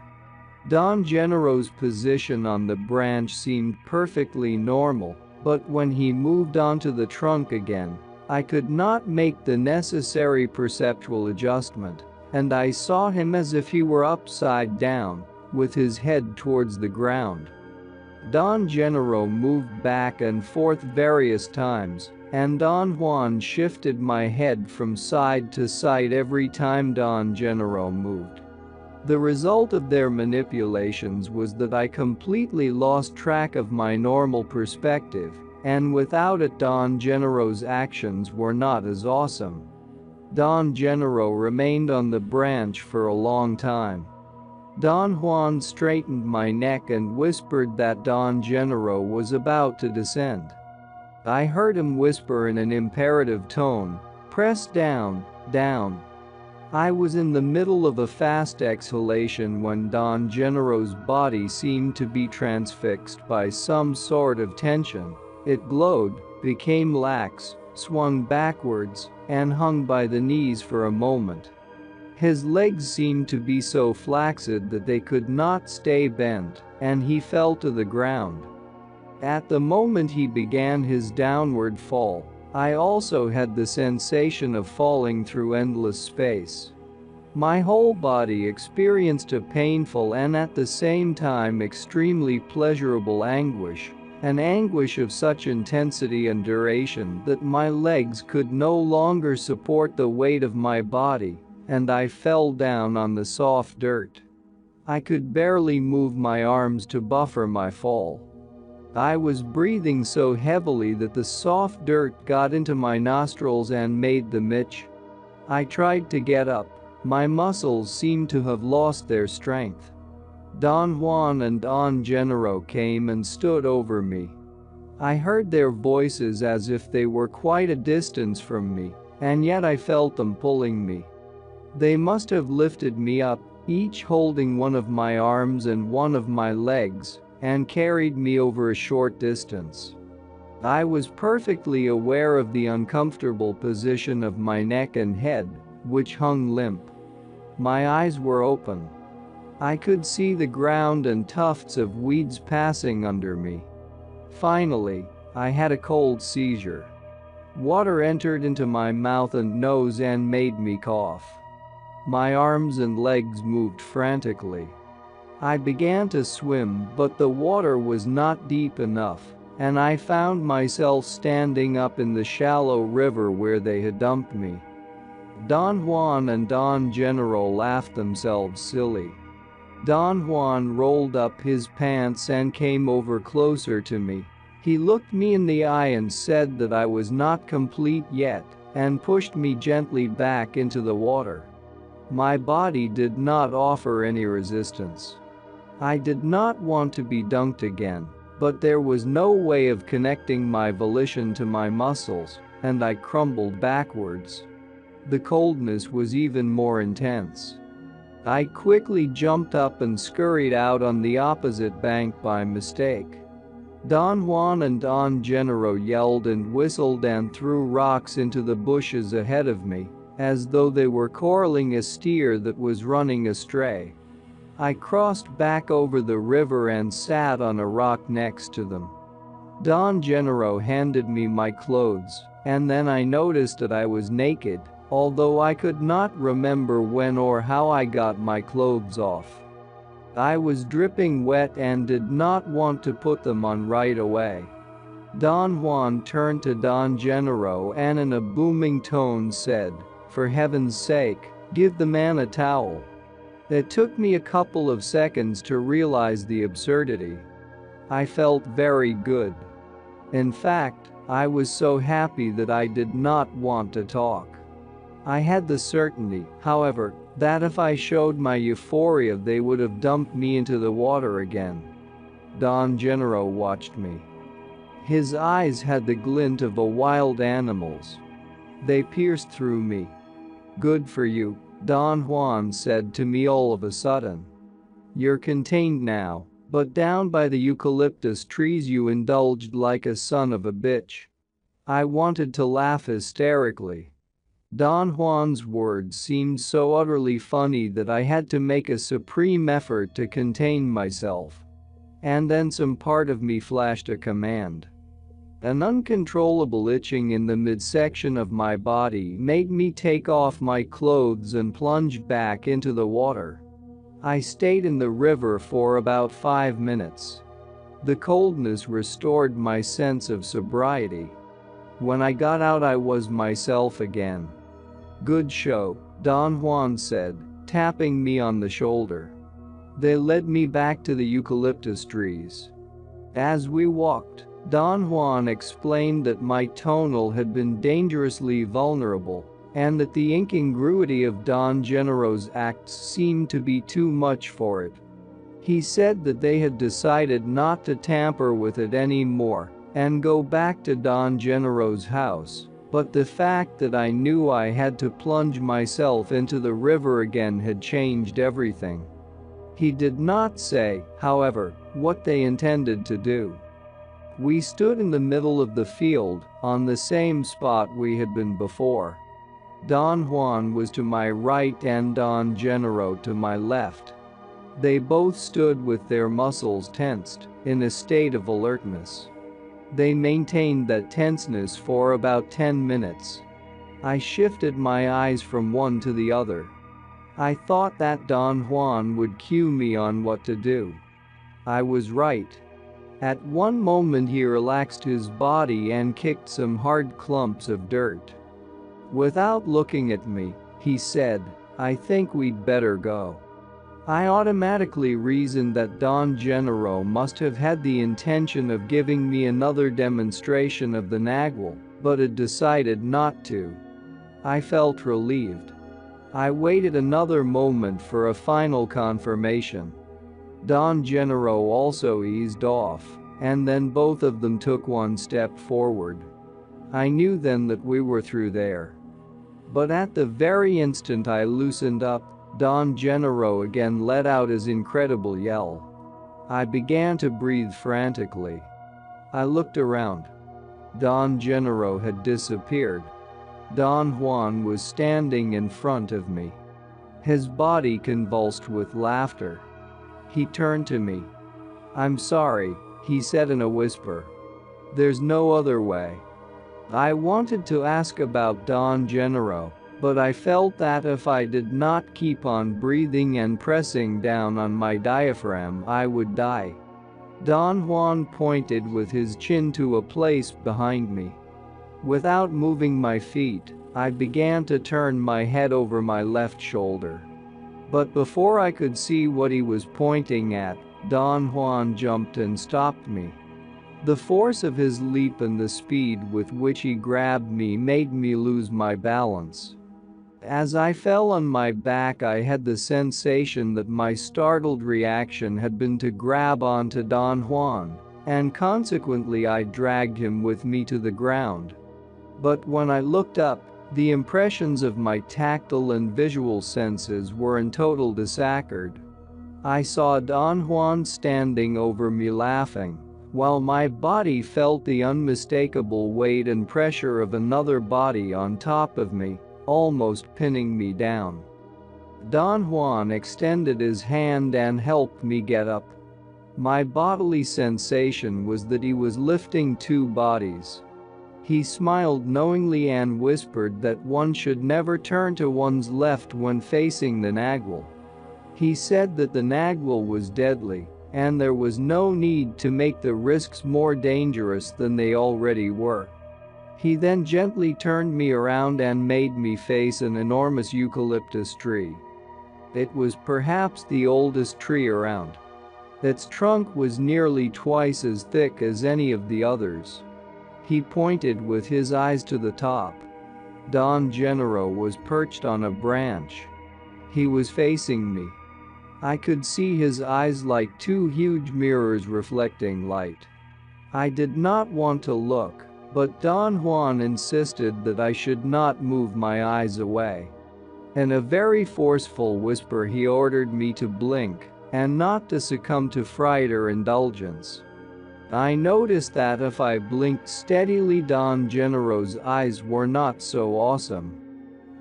Don Gennaro's position on the branch seemed perfectly normal, but when he moved onto the trunk again, I could not make the necessary perceptual adjustment, and I saw him as if he were upside down, with his head towards the ground. Don Gennaro moved back and forth various times, and Don Juan shifted my head from side to side every time Don Gennaro moved. The result of their manipulations was that I completely lost track of my normal perspective, and without it Don Gennaro's actions were not as awesome. Don Gennaro remained on the branch for a long time. Don Juan straightened my neck and whispered that Don Gennaro was about to descend. I heard him whisper in an imperative tone, "Press down, down." I was in the middle of a fast exhalation when Don Gennaro's body seemed to be transfixed by some sort of tension. It glowed, became lax, swung backwards, and hung by the knees for a moment. His legs seemed to be so flaccid that they could not stay bent, and he fell to the ground. At the moment he began his downward fall, I also had the sensation of falling through endless space. My whole body experienced a painful and at the same time extremely pleasurable anguish, an anguish of such intensity and duration that my legs could no longer support the weight of my body, and I fell down on the soft dirt. I could barely move my arms to buffer my fall. I was breathing so heavily that the soft dirt got into my nostrils and made them itch. I tried to get up. My muscles seemed to have lost their strength. Don Juan and Don Gennaro came and stood over me. I heard their voices as if they were quite a distance from me, and yet I felt them pulling me. They must have lifted me up, each holding one of my arms and one of my legs, and carried me over a short distance. I was perfectly aware of the uncomfortable position of my neck and head, which hung limp. My eyes were open. I could see the ground and tufts of weeds passing under me. Finally, I had a cold seizure. Water entered into my mouth and nose and made me cough. My arms and legs moved frantically. I began to swim, but the water was not deep enough, and I found myself standing up in the shallow river where they had dumped me. Don Juan and Don Gennaro laughed themselves silly. Don Juan rolled up his pants and came over closer to me. He looked me in the eye and said that I was not complete yet, and pushed me gently back into the water. My body did not offer any resistance. I did not want to be dunked again, but there was no way of connecting my volition to my muscles, and I crumbled backwards. The coldness was even more intense. I quickly jumped up and scurried out on the opposite bank by mistake. Don Juan and Don Gennaro yelled and whistled and threw rocks into the bushes ahead of me, as though they were corralling a steer that was running astray. I crossed back over the river and sat on a rock next to them. Don Gennaro handed me my clothes, and then I noticed that I was naked, although I could not remember when or how I got my clothes off. I was dripping wet and did not want to put them on right away. Don Juan turned to Don Gennaro and in a booming tone said, "For heaven's sake, give the man a towel." It took me a couple of seconds to realize the absurdity. I felt very good. In fact, I was so happy that I did not want to talk. I had the certainty, however, that if I showed my euphoria they would have dumped me into the water again. Don Gennaro watched me. His eyes had the glint of a wild animal's. They pierced through me. "Good for you," Don Juan said to me all of a sudden. "You're contained now, but down by the eucalyptus trees you indulged like a son of a bitch." I wanted to laugh hysterically. Don Juan's words seemed so utterly funny that I had to make a supreme effort to contain myself. And then some part of me flashed a command. An uncontrollable itching in the midsection of my body made me take off my clothes and plunge back into the water. I stayed in the river for about 5 minutes. The coldness restored my sense of sobriety. When I got out I was myself again. "Good show," Don Juan said, tapping me on the shoulder. They led me back to the eucalyptus trees. As we walked, Don Juan explained that my tonal had been dangerously vulnerable and that the incongruity of Don Gennaro's acts seemed to be too much for it. He said that they had decided not to tamper with it anymore and go back to Don Gennaro's house, but the fact that I knew I had to plunge myself into the river again had changed everything. He did not say, however, what they intended to do. We stood in the middle of the field, on the same spot we had been before. Don Juan was to my right and Don Gennaro to my left. They both stood with their muscles tensed, in a state of alertness. They maintained that tenseness for about 10 minutes. I shifted my eyes from one to the other. I thought that Don Juan would cue me on what to do. I was right. At one moment he relaxed his body and kicked some hard clumps of dirt. Without looking at me, he said, "I think we'd better go." I automatically reasoned that Don Gennaro must have had the intention of giving me another demonstration of the nagual, but had decided not to. I felt relieved. I waited another moment for a final confirmation. Don Gennaro also eased off, and then both of them took one step forward. I knew then that we were through there. But at the very instant I loosened up, Don Gennaro again let out his incredible yell. I began to breathe frantically. I looked around. Don Gennaro had disappeared. Don Juan was standing in front of me. His body convulsed with laughter. He turned to me. "I'm sorry," he said in a whisper. "There's no other way." I wanted to ask about Don Gennaro, but I felt that if I did not keep on breathing and pressing down on my diaphragm I would die. Don Juan pointed with his chin to a place behind me. Without moving my feet, I began to turn my head over my left shoulder. But before I could see what he was pointing at, Don Juan jumped and stopped me. The force of his leap and the speed with which he grabbed me made me lose my balance. As I fell on my back I had the sensation that my startled reaction had been to grab onto Don Juan, and consequently I dragged him with me to the ground. But when I looked up, the impressions of my tactile and visual senses were in total disaccord. I saw Don Juan standing over me laughing, while my body felt the unmistakable weight and pressure of another body on top of me, almost pinning me down. Don Juan extended his hand and helped me get up. My bodily sensation was that he was lifting two bodies. He smiled knowingly and whispered that one should never turn to one's left when facing the Nagual. He said that the Nagual was deadly, and there was no need to make the risks more dangerous than they already were. He then gently turned me around and made me face an enormous eucalyptus tree. It was perhaps the oldest tree around. Its trunk was nearly twice as thick as any of the others. He pointed with his eyes to the top. Don Juan was perched on a branch. He was facing me. I could see his eyes like two huge mirrors reflecting light. I did not want to look, but Don Juan insisted that I should not move my eyes away. In a very forceful whisper he ordered me to blink and not to succumb to fright or indulgence. I noticed that if I blinked steadily, Don Juan's eyes were not so awesome.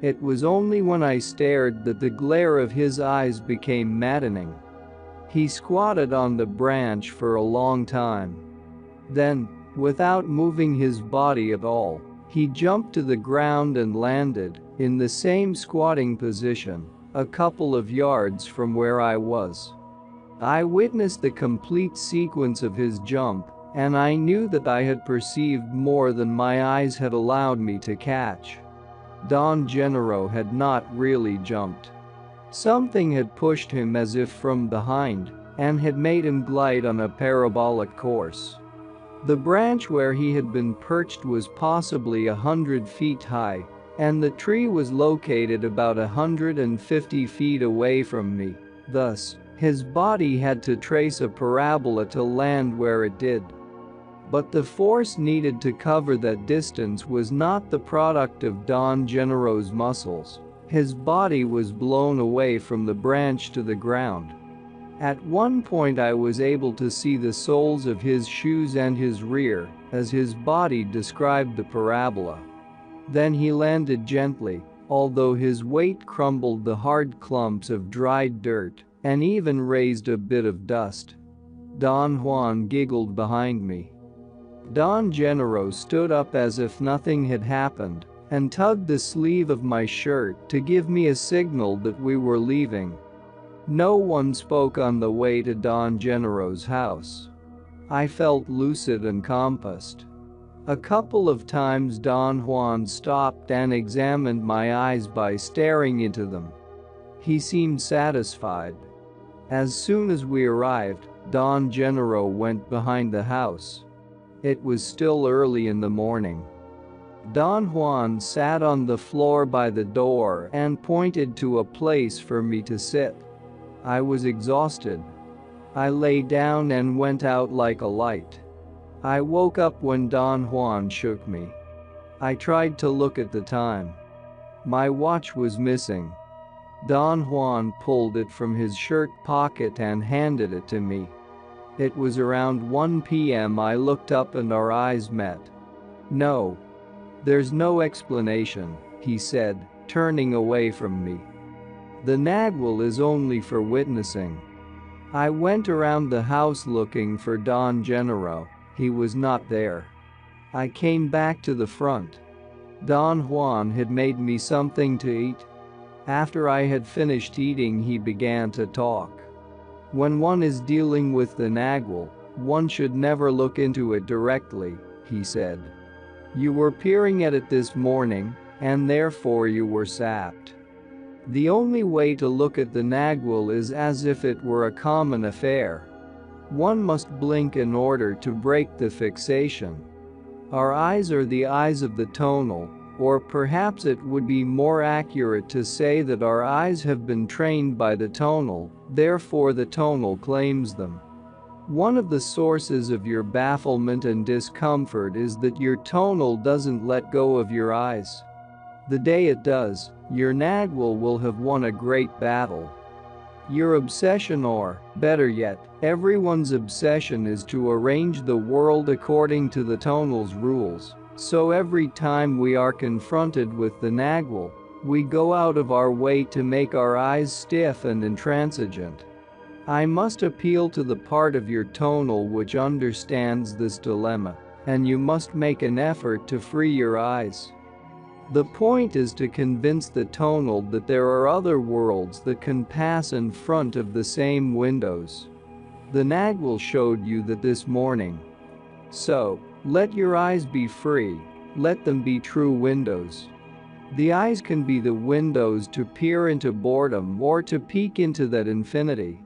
It was only when I stared that the glare of his eyes became maddening. He squatted on the branch for a long time. Then, without moving his body at all, he jumped to the ground and landed, in the same squatting position, a couple of yards from where I was. I witnessed the complete sequence of his jump, and I knew that I had perceived more than my eyes had allowed me to catch. Don Juan had not really jumped. Something had pushed him as if from behind, and had made him glide on a parabolic course. The branch where he had been perched was possibly 100 feet high, and the tree was located about 150 feet away from me. Thus, his body had to trace a parabola to land where it did. But the force needed to cover that distance was not the product of Don Juan's muscles. His body was blown away from the branch to the ground. At one point I was able to see the soles of his shoes and his rear, as his body described the parabola. Then he landed gently, although his weight crumbled the hard clumps of dried dirt, and even raised a bit of dust. Don Juan giggled behind me. Don Juan stood up as if nothing had happened, and tugged the sleeve of my shirt to give me a signal that we were leaving. No one spoke on the way to Don Juan's house. I felt lucid and compassed. A couple of times Don Juan stopped and examined my eyes by staring into them. He seemed satisfied. As soon as we arrived, Don Juan went behind the house. It was still early in the morning. Don Juan sat on the floor by the door and pointed to a place for me to sit. I was exhausted. I lay down and went out like a light. I woke up when Don Juan shook me. I tried to look at the time. My watch was missing. Don Juan pulled it from his shirt pocket and handed it to me. It was around 1 p.m. I looked up and our eyes met. "No. There's no explanation," he said, turning away from me. "The Nagual is only for witnessing." I went around the house looking for Don Juan. He was not there. I came back to the front. Don Juan had made me something to eat. After I had finished eating, he began to talk. "When one is dealing with the Nagual, one should never look into it directly," he said. "You were peering at it this morning, and therefore you were sapped. The only way to look at the Nagual is as if it were a common affair. One must blink in order to break the fixation. Our eyes are the eyes of the tonal, or perhaps it would be more accurate to say that our eyes have been trained by the tonal, therefore the tonal claims them. One of the sources of your bafflement and discomfort is that your tonal doesn't let go of your eyes. The day it does, your Nagual will have won a great battle. Your obsession, or, better yet, everyone's obsession, is to arrange the world according to the tonal's rules. So every time we are confronted with the Nagual, We go out of our way to make our eyes stiff and intransigent. I must appeal to the part of your tonal which understands this dilemma, and you must make an effort to free your eyes. The point is to convince the tonal that there are other worlds that can pass in front of the same windows. The Nagwal showed you that this morning. So, let your eyes be free, let them be true windows. The eyes can be the windows to peer into boredom or to peek into that infinity.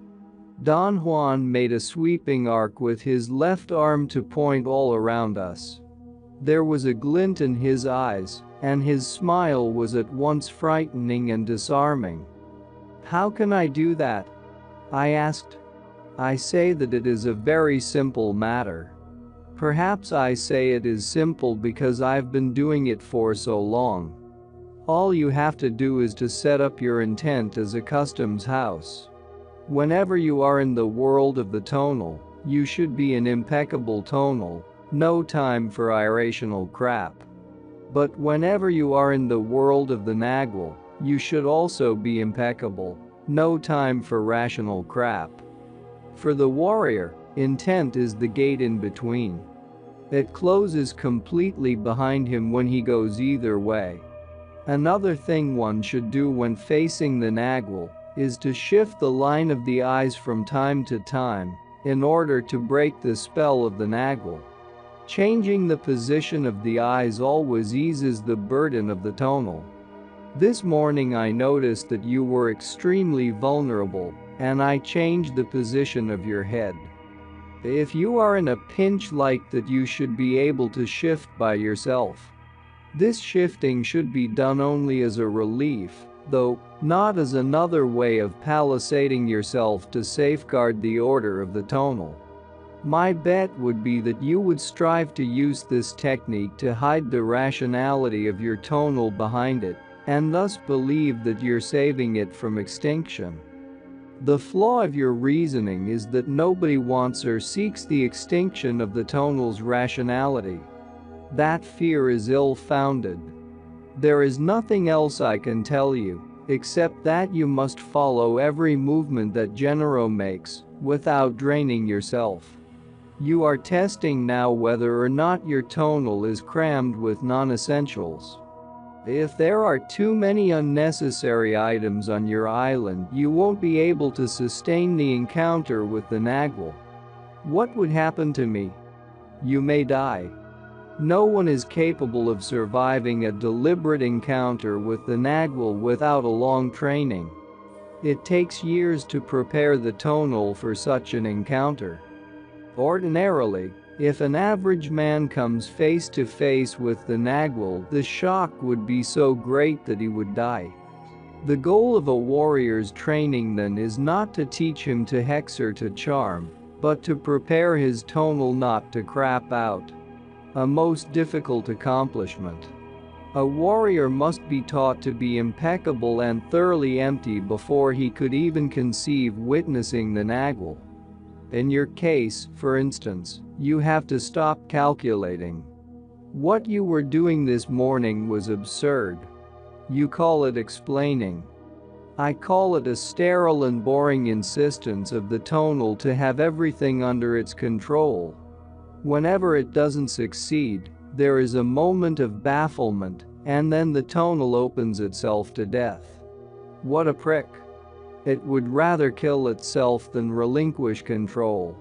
Don Juan made a sweeping arc with his left arm to point all around us. There was a glint in his eyes, and his smile was at once frightening and disarming. How can I do that? I asked. I say that it is a very simple matter. Perhaps I say it is simple because I've been doing it for so long. All you have to do is to set up your intent as a customs house. Whenever you are in the world of the tonal, you should be an impeccable tonal, no time for irrational crap. But whenever you are in the world of the Nagwal, you should also be impeccable, no time for rational crap. For the warrior, intent is the gate in between. It closes completely behind him when he goes either way. Another thing one should do when facing the Nagwal is to shift the line of the eyes from time to time in order to break the spell of the Nagwal. Changing the position of the eyes always eases the burden of the tonal. This morning I noticed that you were extremely vulnerable, and I changed the position of your head. If you are in a pinch like that, you should be able to shift by yourself. This shifting should be done only as a relief, though not as another way of palisading yourself to safeguard the order of the tonal. My bet would be that you would strive to use this technique to hide the rationality of your tonal behind it, and thus believe that you're saving it from extinction. The flaw of your reasoning is that nobody wants or seeks the extinction of the tonal's rationality. That fear is ill-founded. There is nothing else I can tell you, except that you must follow every movement that Genero makes, without draining yourself. You are testing now whether or not your tonal is crammed with non-essentials. If there are too many unnecessary items on your island, you won't be able to sustain the encounter with the Nagwal. What would happen to me? You may die. No one is capable of surviving a deliberate encounter with the Nagwal without a long training. It takes years to prepare the tonal for such an encounter. Ordinarily, if an average man comes face to face with the Nagwal, the shock would be so great that he would die. The goal of a warrior's training then is not to teach him to hex or to charm, but to prepare his tonal not to crap out. A most difficult accomplishment. A warrior must be taught to be impeccable and thoroughly empty before he could even conceive witnessing the Nagwal. In your case, for instance, you have to stop calculating. What you were doing this morning was absurd. You call it explaining. I call it a sterile and boring insistence of the tonal to have everything under its control. Whenever it doesn't succeed, there is a moment of bafflement, and then the tonal opens itself to death. What a prick. It would rather kill itself than relinquish control.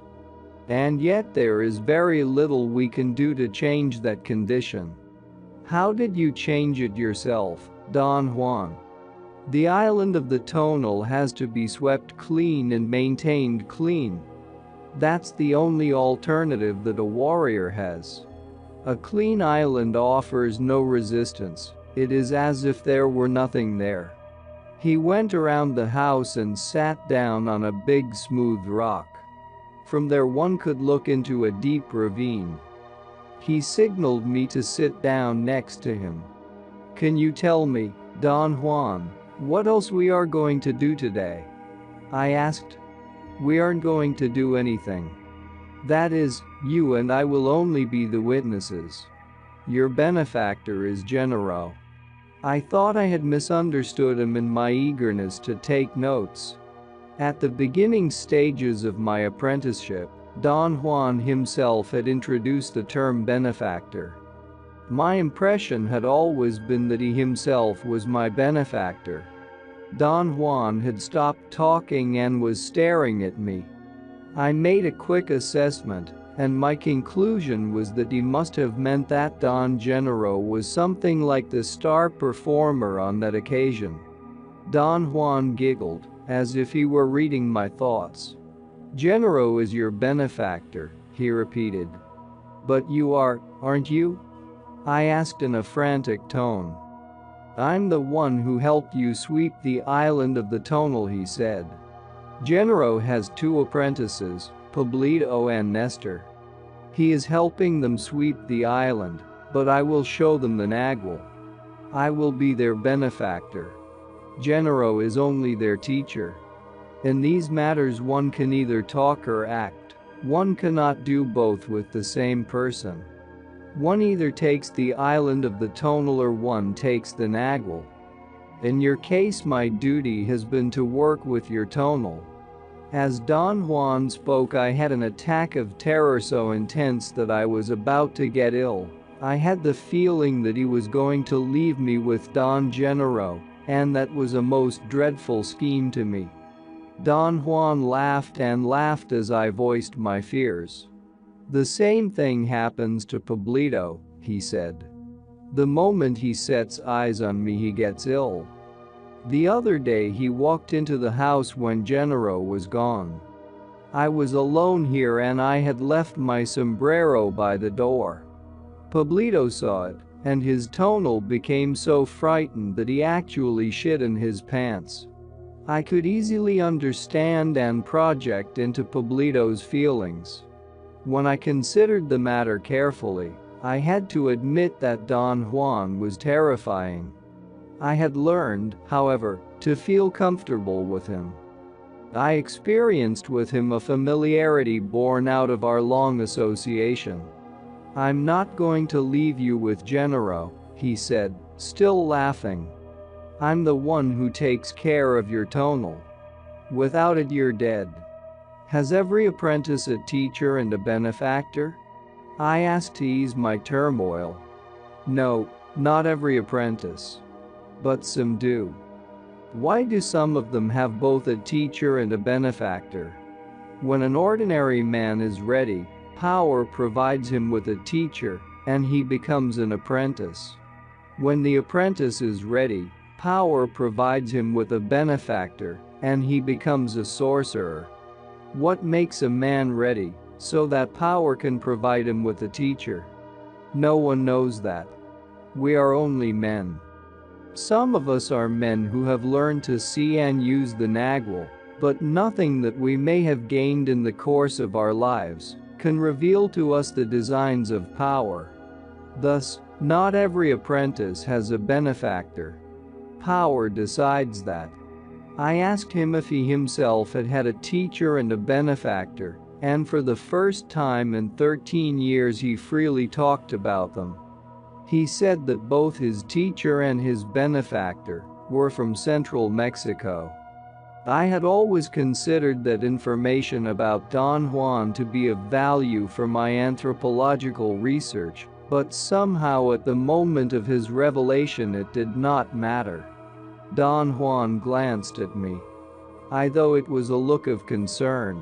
And yet there is very little we can do to change that condition. How did you change it yourself, Don Juan? The island of the tonal has to be swept clean and maintained clean. That's the only alternative that a warrior has. A clean island offers no resistance. It is as if there were nothing there. He went around the house and sat down on a big smooth rock. From there one could look into a deep ravine. He signaled me to sit down next to him. Can you tell me, Don Juan, what else we are going to do today? I asked. We aren't going to do anything. That is, you and I will only be the witnesses. Your benefactor is Genero. I thought I had misunderstood him in my eagerness to take notes. At the beginning stages of my apprenticeship, Don Juan himself had introduced the term benefactor. My impression had always been that he himself was my benefactor. Don Juan had stopped talking and was staring at me. I made a quick assessment, and my conclusion was that he must have meant that Don Genero was something like the star performer on that occasion. Don Juan giggled, as if he were reading my thoughts. "Genero is your benefactor," he repeated. "But you aren't you?" I asked in a frantic tone. "I'm the one who helped you sweep the island of the tonal," he said. "Genero has 2 apprentices, Pablito and Nestor. He is helping them sweep the island, but I will show them the nagual. I will be their benefactor. Genero is only their teacher. In these matters one can either talk or act. One cannot do both with the same person. One either takes the island of the tonal or one takes the nagual. In your case my duty has been to work with your tonal." As Don Juan spoke I had an attack of terror so intense that I was about to get ill. I had the feeling that he was going to leave me with Don Genero, and that was a most dreadful scheme to me. Don Juan laughed and laughed as I voiced my fears. "The same thing happens to Pablito," he said. "The moment he sets eyes on me he gets ill. The other day he walked into the house when Genero was gone. I was alone here and I had left my sombrero by the door. Pablito saw it, and his tonal became so frightened that he actually shit in his pants. I could easily understand and project into Pablito's feelings. When I considered the matter carefully, I had to admit that Don Juan was terrifying. I had learned, however, to feel comfortable with him. I experienced with him a familiarity born out of our long association. "I'm not going to leave you with Genero," he said, still laughing. "I'm the one who takes care of your tonal. Without it you're dead." "Has every apprentice a teacher and a benefactor?" I asked to ease my turmoil. "No, not every apprentice. But some do." "Why do some of them have both a teacher and a benefactor?" "When an ordinary man is ready, power provides him with a teacher, and he becomes an apprentice. When the apprentice is ready, power provides him with a benefactor, and he becomes a sorcerer. What makes a man ready, so that power can provide him with a teacher? No one knows that. We are only men. Some of us are men who have learned to see and use the nagual, but nothing that we may have gained in the course of our lives can reveal to us the designs of power. Thus, not every apprentice has a benefactor. Power decides that." I asked him if he himself had had a teacher and a benefactor, and for the first time in 13 years he freely talked about them. He said that both his teacher and his benefactor were from central Mexico. I had always considered that information about Don Juan to be of value for my anthropological research, but somehow at the moment of his revelation it did not matter. Don Juan glanced at me. Though it was a look of concern.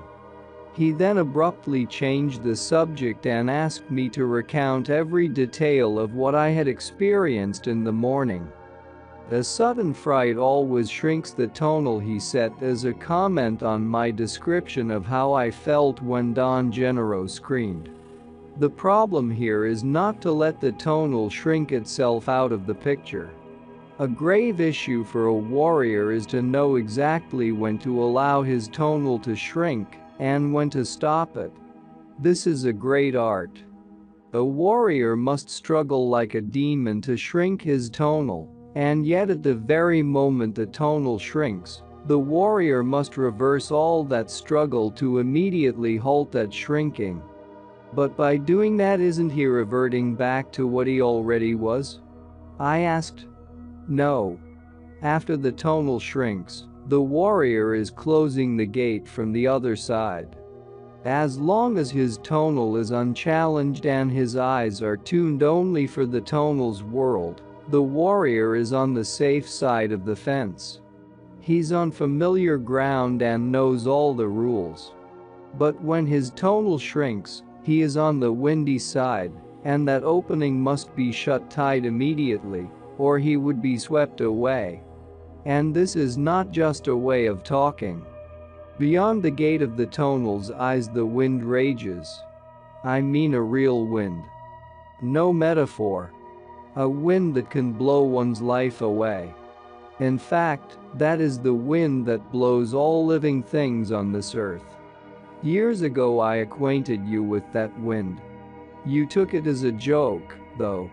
He then abruptly changed the subject and asked me to recount every detail of what I had experienced in the morning. "A sudden fright always shrinks the tonal," he said as a comment on my description of how I felt when Don Genero screamed. "The problem here is not to let the tonal shrink itself out of the picture. A grave issue for a warrior is to know exactly when to allow his tonal to shrink and when to stop it. This is a great art. A warrior must struggle like a demon to shrink his tonal, and yet at the very moment the tonal shrinks, the warrior must reverse all that struggle to immediately halt that shrinking. But by doing that, isn't he reverting back to what he already was?" I asked. No. After the tonal shrinks, the warrior is closing the gate from the other side. As long as his tonal is unchallenged and his eyes are tuned only for the tonal's world, the warrior is on the safe side of the fence. He's on familiar ground and knows all the rules. But when his tonal shrinks, he is on the windy side, and that opening must be shut tight immediately, or he would be swept away. And this is not just a way of talking. Beyond the gate of the tonal's eyes the wind rages. I mean a real wind. No metaphor. A wind that can blow one's life away. In fact, that is the wind that blows all living things on this earth. Years ago I acquainted you with that wind. You took it as a joke, though.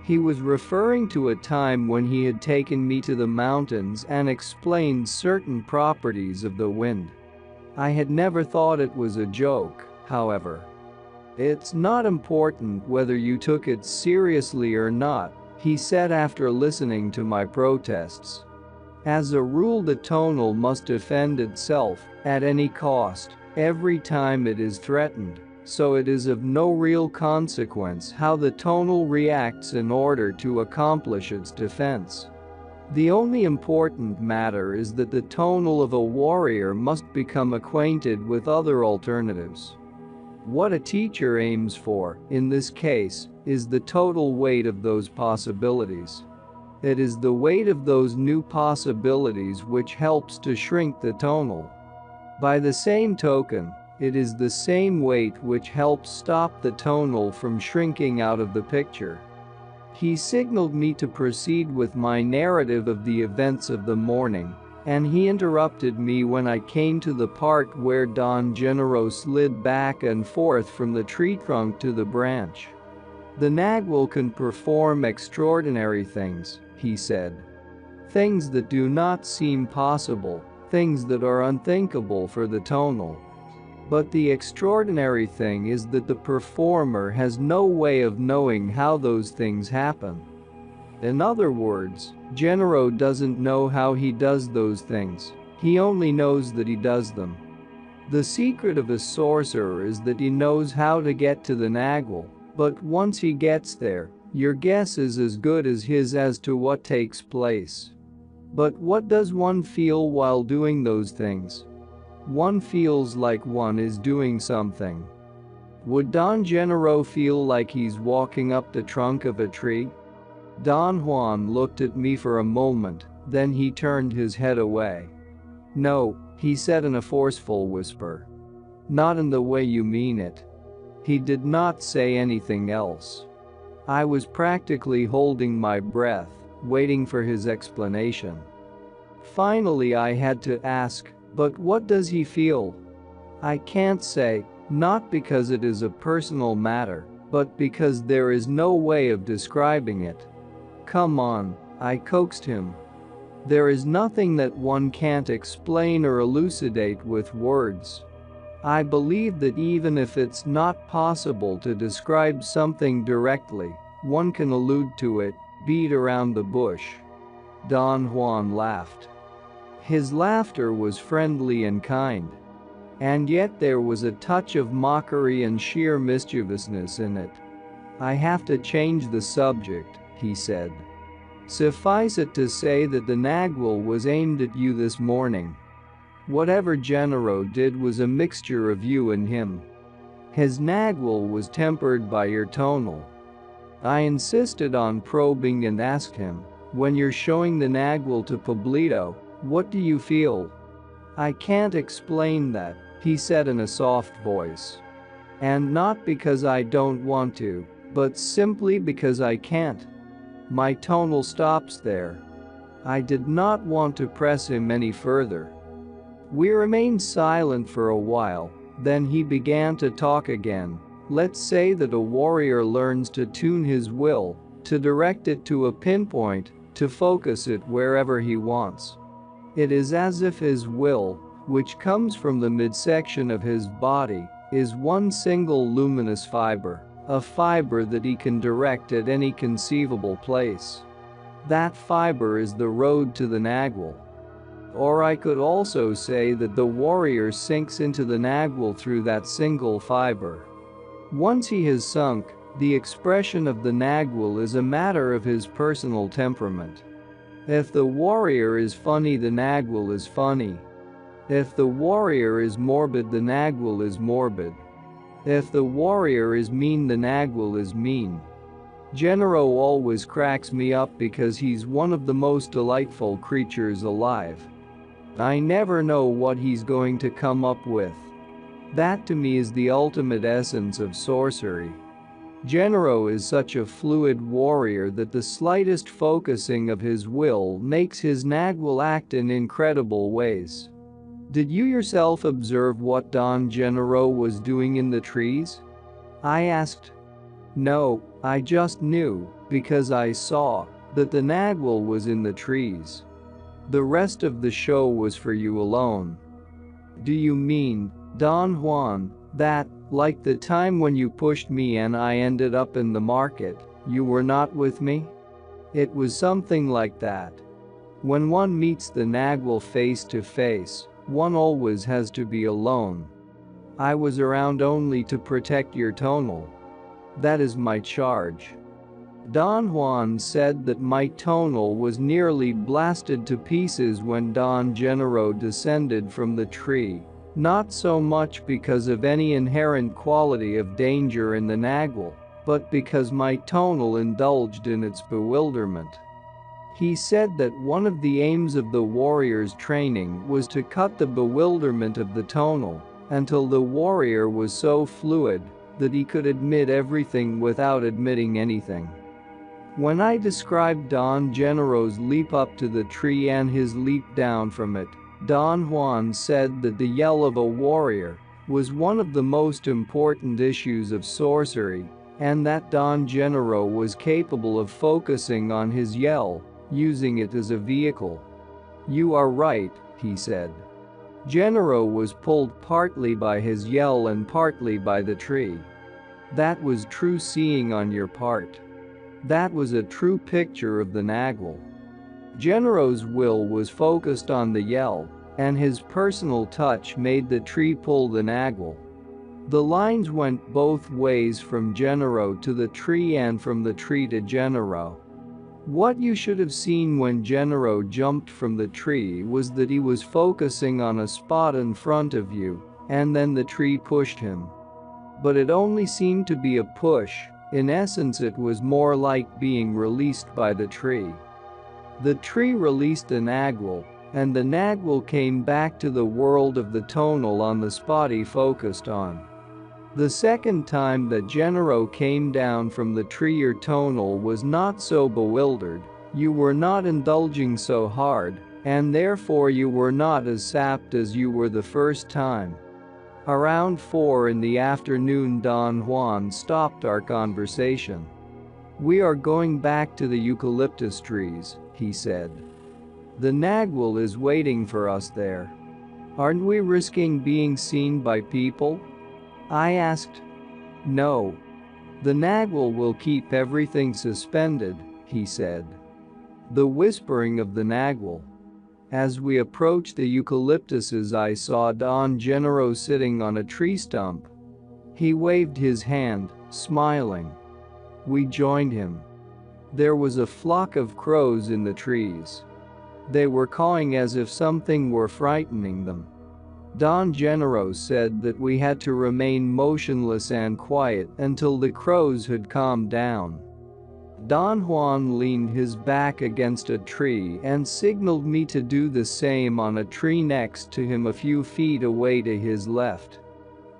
He was referring to a time when he had taken me to the mountains and explained certain properties of the wind. I had never thought it was a joke, however. It's not important whether you took it seriously or not, he said after listening to my protests. As a rule, the tonal must defend itself at any cost every time it is threatened. So it is of no real consequence how the tonal reacts in order to accomplish its defense. The only important matter is that the tonal of a warrior must become acquainted with other alternatives. What a teacher aims for, in this case, is the total weight of those possibilities. It is the weight of those new possibilities which helps to shrink the tonal. By the same token, it is the same weight which helps stop the tonal from shrinking out of the picture. He signaled me to proceed with my narrative of the events of the morning, and he interrupted me when I came to the part where Don Juan slid back and forth from the tree trunk to the branch. The nagual can perform extraordinary things, he said. Things that do not seem possible, things that are unthinkable for the tonal. But the extraordinary thing is that the performer has no way of knowing how those things happen. In other words, Genero doesn't know how he does those things, he only knows that he does them. The secret of a sorcerer is that he knows how to get to the nagual, but once he gets there, your guess is as good as his as to what takes place. But what does one feel while doing those things? One feels like one is doing something. Would Don Juan feel like he's walking up the trunk of a tree? Don Juan looked at me for a moment, then he turned his head away. No, he said in a forceful whisper. Not in the way you mean it. He did not say anything else. I was practically holding my breath, waiting for his explanation. Finally I had to ask, but what does he feel? I can't say, not because it is a personal matter, but because there is no way of describing it. Come on, I coaxed him. There is nothing that one can't explain or elucidate with words. I believe that even if it's not possible to describe something directly, one can allude to it, beat around the bush. Don Juan laughed. His laughter was friendly and kind. And yet there was a touch of mockery and sheer mischievousness in it. I have to change the subject, he said. Suffice it to say that the nagual was aimed at you this morning. Whatever Genero did was a mixture of you and him. His nagual was tempered by your tonal. I insisted on probing and asked him, when you're showing the nagual to Pablito, what do you feel? I can't explain that, he said in a soft voice. And not because I don't want to, but simply because I can't. My tonal stops there. I did not want to press him any further. We remained silent for a while, then he began to talk again. Let's say that a warrior learns to tune his will, to direct it to a pinpoint, to focus it wherever he wants. It is as if his will, which comes from the midsection of his body, is one single luminous fiber, a fiber that he can direct at any conceivable place. That fiber is the road to the Nagual. Or I could also say that the warrior sinks into the Nagual through that single fiber. Once he has sunk, the expression of the Nagual is a matter of his personal temperament. If the warrior is funny, the Nagual is funny. If the warrior is morbid, the Nagual is morbid. If the warrior is mean, the Nagual is mean. Genero always cracks me up because he's one of the most delightful creatures alive. I never know what he's going to come up with. That to me is the ultimate essence of sorcery. Genero is such a fluid warrior that the slightest focusing of his will makes his Nagual act in incredible ways. Did you yourself observe what Don Genero was doing in the trees? I asked. No, I just knew, because I saw, that the Nagual was in the trees. The rest of the show was for you alone. Do you mean, Don Juan, that, like the time when you pushed me and I ended up in the market, you were not with me? It was something like that. When one meets the Nagual face to face, one always has to be alone. I was around only to protect your tonal. That is my charge. Don Juan said that my tonal was nearly blasted to pieces when Don Genero descended from the tree, not so much because of any inherent quality of danger in the Nagual, but because my tonal indulged in its bewilderment. He said that one of the aims of the warrior's training was to cut the bewilderment of the tonal until the warrior was so fluid that he could admit everything without admitting anything. When I described Don Genero's leap up to the tree and his leap down from it, Don Juan said that the yell of a warrior was one of the most important issues of sorcery, and that Don Genero was capable of focusing on his yell, using it as a vehicle. You are right, he said. Genero was pulled partly by his yell and partly by the tree. That was true seeing on your part. That was a true picture of the Nagual. Genero's will was focused on the yell, and his personal touch made the tree pull the Nagual. The lines went both ways from Genero to the tree and from the tree to Genero. What you should have seen when Genero jumped from the tree was that he was focusing on a spot in front of you, and then the tree pushed him. But it only seemed to be a push. In essence, it was more like being released by the tree. The tree released the Nagual, and the Nagual came back to the world of the tonal on the spot he focused on. The second time that Genero came down from the tree, your tonal was not so bewildered, you were not indulging so hard, and therefore you were not as sapped as you were the first time. Around 4 in the afternoon, Don Juan stopped our conversation. We are going back to the eucalyptus trees, he said. The Nagual is waiting for us there. Aren't we risking being seen by people? I asked. No. The Nagual will keep everything suspended, he said. The whispering of the Nagual. As we approached the eucalyptuses, I saw Don Genero sitting on a tree stump. He waved his hand, smiling. We joined him. There was a flock of crows in the trees. They were cawing as if something were frightening them. Don Genero said that we had to remain motionless and quiet until the crows had calmed down. Don Juan leaned his back against a tree and signaled me to do the same on a tree next to him a few feet away to his left.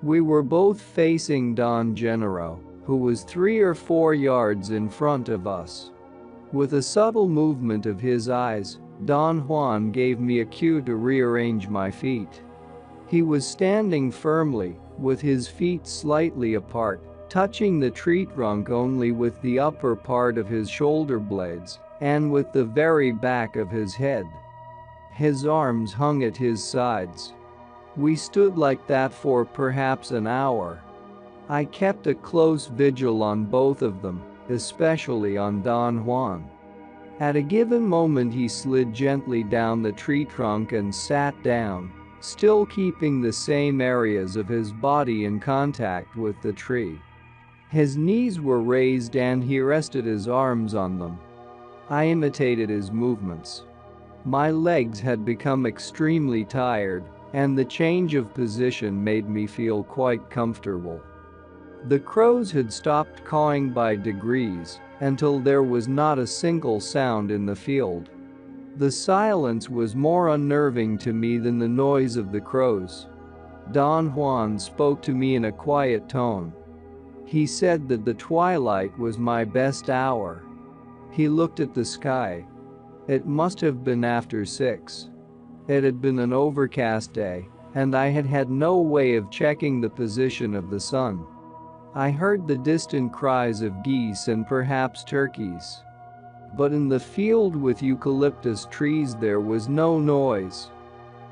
We were both facing Don Genero, who was 3 or 4 yards in front of us. With a subtle movement of his eyes, Don Juan gave me a cue to rearrange my feet. He was standing firmly, with his feet slightly apart, touching the tree trunk only with the upper part of his shoulder blades, and with the very back of his head. His arms hung at his sides. We stood like that for perhaps an hour. I kept a close vigil on both of them, especially on Don Juan. At a given moment he slid gently down the tree trunk and sat down, still keeping the same areas of his body in contact with the tree. His knees were raised and he rested his arms on them. I imitated his movements. My legs had become extremely tired, and the change of position made me feel quite comfortable. The crows had stopped cawing by degrees, until there was not a single sound in the field. The silence was more unnerving to me than the noise of the crows. Don Juan spoke to me in a quiet tone. He said that the twilight was my best hour. He looked at the sky. It must have been after 6. It had been an overcast day, and I had had no way of checking the position of the sun. I heard the distant cries of geese and perhaps turkeys. But in the field with eucalyptus trees there was no noise.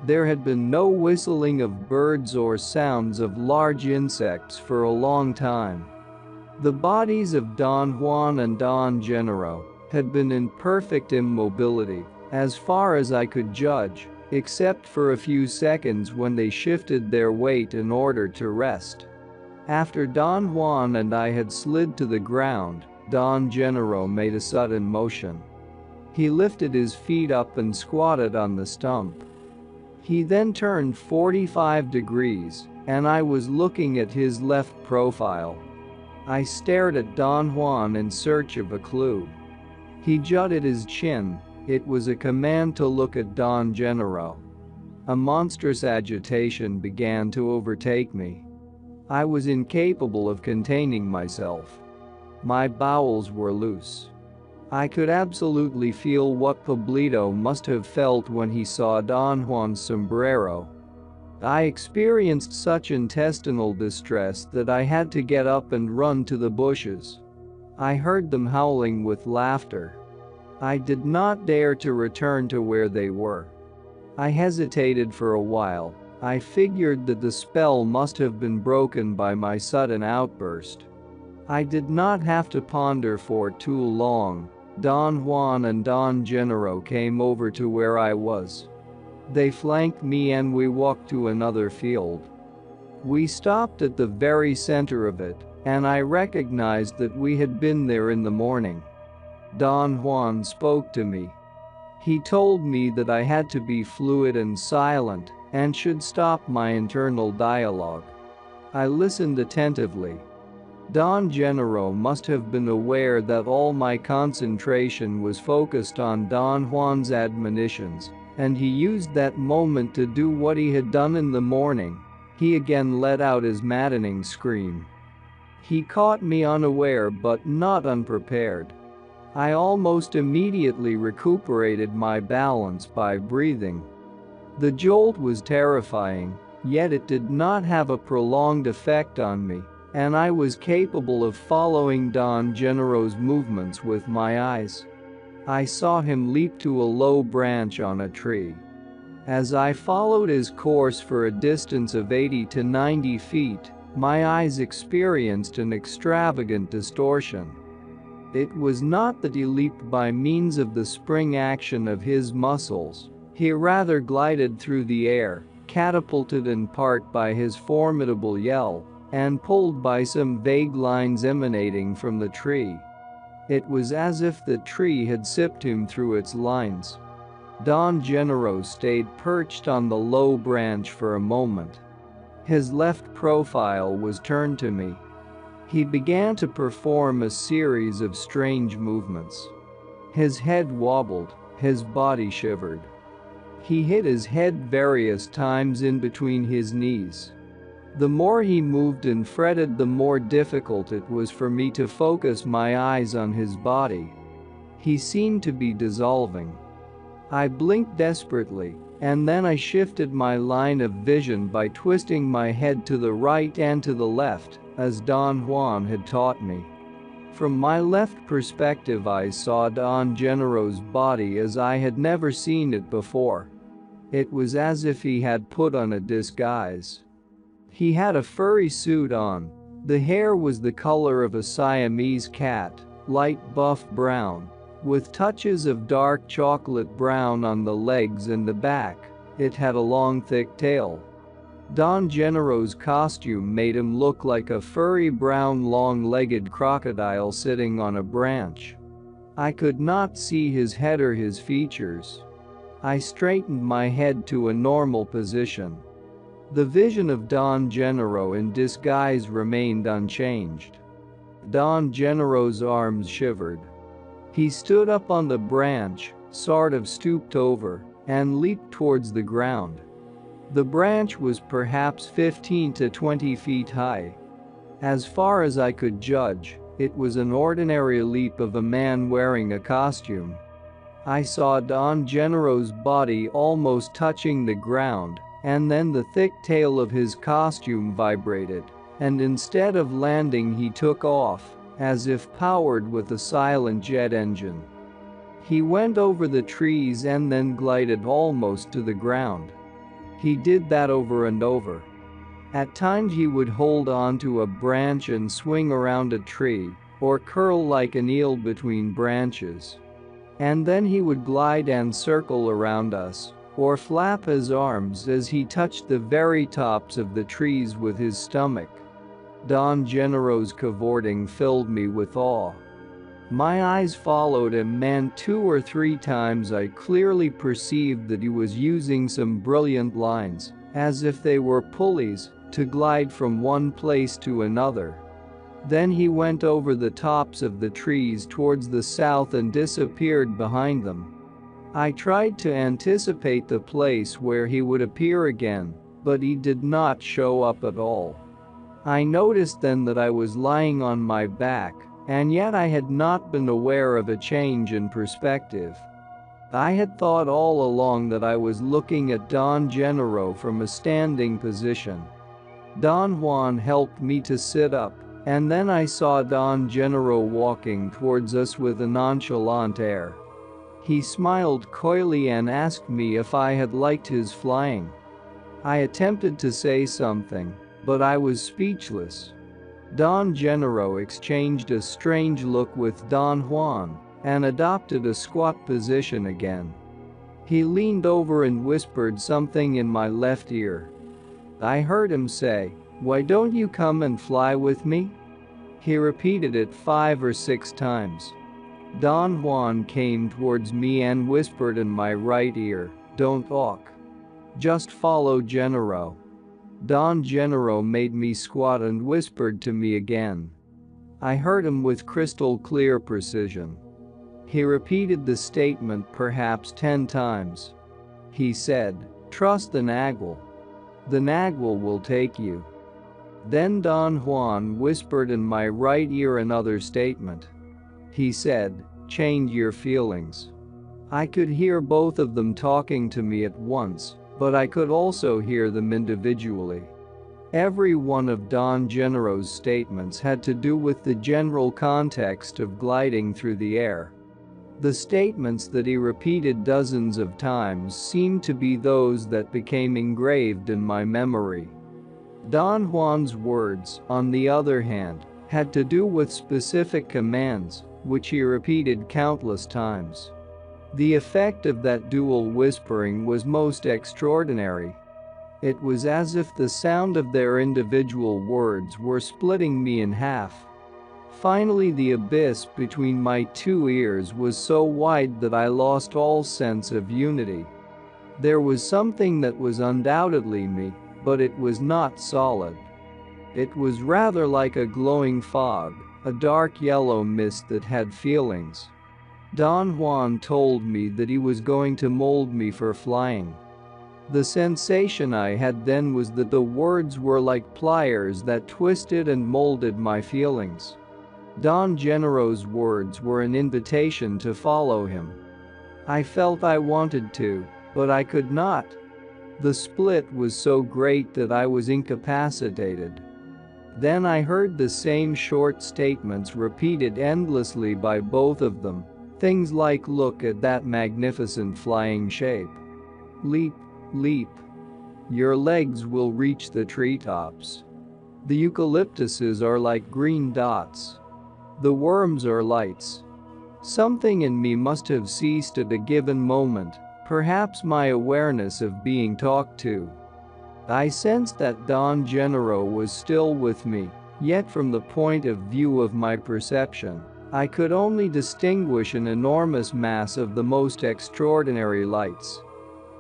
There had been no whistling of birds or sounds of large insects for a long time. The bodies of Don Juan and Don Gennaro had been in perfect immobility, as far as I could judge, except for a few seconds when they shifted their weight in order to rest. After Don Juan and I had slid to the ground, Don Gennaro made a sudden motion. He lifted his feet up and squatted on the stump. He then turned 45 degrees, and I was looking at his left profile. I stared at Don Juan in search of a clue. He jutted his chin. It was a command to look at Don Gennaro. A monstrous agitation began to overtake me. I was incapable of containing myself. My bowels were loose. I could absolutely feel what Pablito must have felt when he saw Don Juan's sombrero. I experienced such intestinal distress that I had to get up and run to the bushes. I heard them howling with laughter. I did not dare to return to where they were. I hesitated for a while. I figured that the spell must have been broken by my sudden outburst. I did not have to ponder for too long. Don Juan and Don Gennaro came over to where I was. They flanked me and we walked to another field. We stopped at the very center of it, and I recognized that we had been there in the morning. Don Juan spoke to me. He told me that I had to be fluid and silent, and should stop my internal dialogue. I listened attentively. Don Gennaro must have been aware that all my concentration was focused on Don Juan's admonitions, and he used that moment to do what he had done in the morning. He again let out his maddening scream. He caught me unaware but not unprepared. I almost immediately recuperated my balance by breathing. The jolt was terrifying, yet it did not have a prolonged effect on me, and I was capable of following Don Gennaro's movements with my eyes. I saw him leap to a low branch on a tree. As I followed his course for a distance of 80 to 90 feet, my eyes experienced an extravagant distortion. It was not that he leaped by means of the spring action of his muscles. He rather glided through the air, catapulted in part by his formidable yell, and pulled by some vague lines emanating from the tree. It was as if the tree had sipped him through its lines. Don Gennaro stayed perched on the low branch for a moment. His left profile was turned to me. He began to perform a series of strange movements. His head wobbled, his body shivered. He hit his head various times in between his knees. The more he moved and fretted, the more difficult it was for me to focus my eyes on his body. He seemed to be dissolving. I blinked desperately, and then I shifted my line of vision by twisting my head to the right and to the left, as Don Juan had taught me. From my left perspective I saw Don Gennaro's body as I had never seen it before. It was as if he had put on a disguise. He had a furry suit on. The hair was the color of a Siamese cat, light buff brown. with touches of dark chocolate brown on the legs and the back. It had a long thick tail. Don Gennaro's costume made him look like a furry brown long-legged crocodile sitting on a branch. I could not see his head or his features. I straightened my head to a normal position. The vision of Don Gennaro in disguise remained unchanged. Don Gennaro's arms shivered. He stood up on the branch, sort of stooped over, and leaped towards the ground. The branch was perhaps 15 to 20 feet high. As far as I could judge, it was an ordinary leap of a man wearing a costume. I saw Don Gennaro's body almost touching the ground, and then the thick tail of his costume vibrated, and instead of landing he took off, as if powered with a silent jet engine. He went over the trees and then glided almost to the ground. He did that over and over. At times he would hold on to a branch and swing around a tree, or curl like an eel between branches. And then he would glide and circle around us, or flap his arms as he touched the very tops of the trees with his stomach. Don Gennaro's cavorting filled me with awe. My eyes followed him, and 2 or 3 times I clearly perceived that he was using some brilliant lines, as if they were pulleys, to glide from one place to another. Then he went over the tops of the trees towards the south and disappeared behind them. I tried to anticipate the place where he would appear again, but he did not show up at all. I noticed then that I was lying on my back, and yet I had not been aware of a change in perspective. I had thought all along that I was looking at Don Gennaro from a standing position. Don Juan helped me to sit up, and then I saw Don Gennaro walking towards us with a nonchalant air. He smiled coyly and asked me if I had liked his flying. I attempted to say something, but I was speechless. Don Gennaro exchanged a strange look with Don Juan and adopted a squat position again. He leaned over and whispered something in my left ear. I heard him say, "Why don't you come and fly with me?" He repeated it 5 or 6 times. Don Juan came towards me and whispered in my right ear, "Don't talk. Just follow Gennaro." Don Gennaro made me squat and whispered to me again. I heard him with crystal clear precision. He repeated the statement perhaps 10 times. He said, "Trust the Nagual. The Nagual will take you." Then Don Juan whispered in my right ear another statement. He said, "Change your feelings." I could hear both of them talking to me at once, but I could also hear them individually. Every one of Don Gennaro's statements had to do with the general context of gliding through the air. The statements that he repeated dozens of times seemed to be those that became engraved in my memory. Don Juan's words, on the other hand, had to do with specific commands, which he repeated countless times. The effect of that dual whispering was most extraordinary. It was as if the sound of their individual words were splitting me in half. Finally, the abyss between my 2 ears was so wide that I lost all sense of unity. There was something that was undoubtedly me, but it was not solid. It was rather like a glowing fog, a dark yellow mist that had feelings. Don Juan told me that he was going to mold me for flying. The sensation I had then was that the words were like pliers that twisted and molded my feelings. Don Gennaro's words were an invitation to follow him. I felt I wanted to, but I could not. The split was so great that I was incapacitated. Then I heard the same short statements repeated endlessly by both of them, things like, "Look at that magnificent flying shape. Leap, leap. Your legs will reach the treetops. The eucalyptuses are like green dots. The worms are lights. Something in me must have ceased at a given moment, perhaps my awareness of being talked to. I sensed that Don Gennaro was still with me, yet from the point of view of my perception, I could only distinguish an enormous mass of the most extraordinary lights.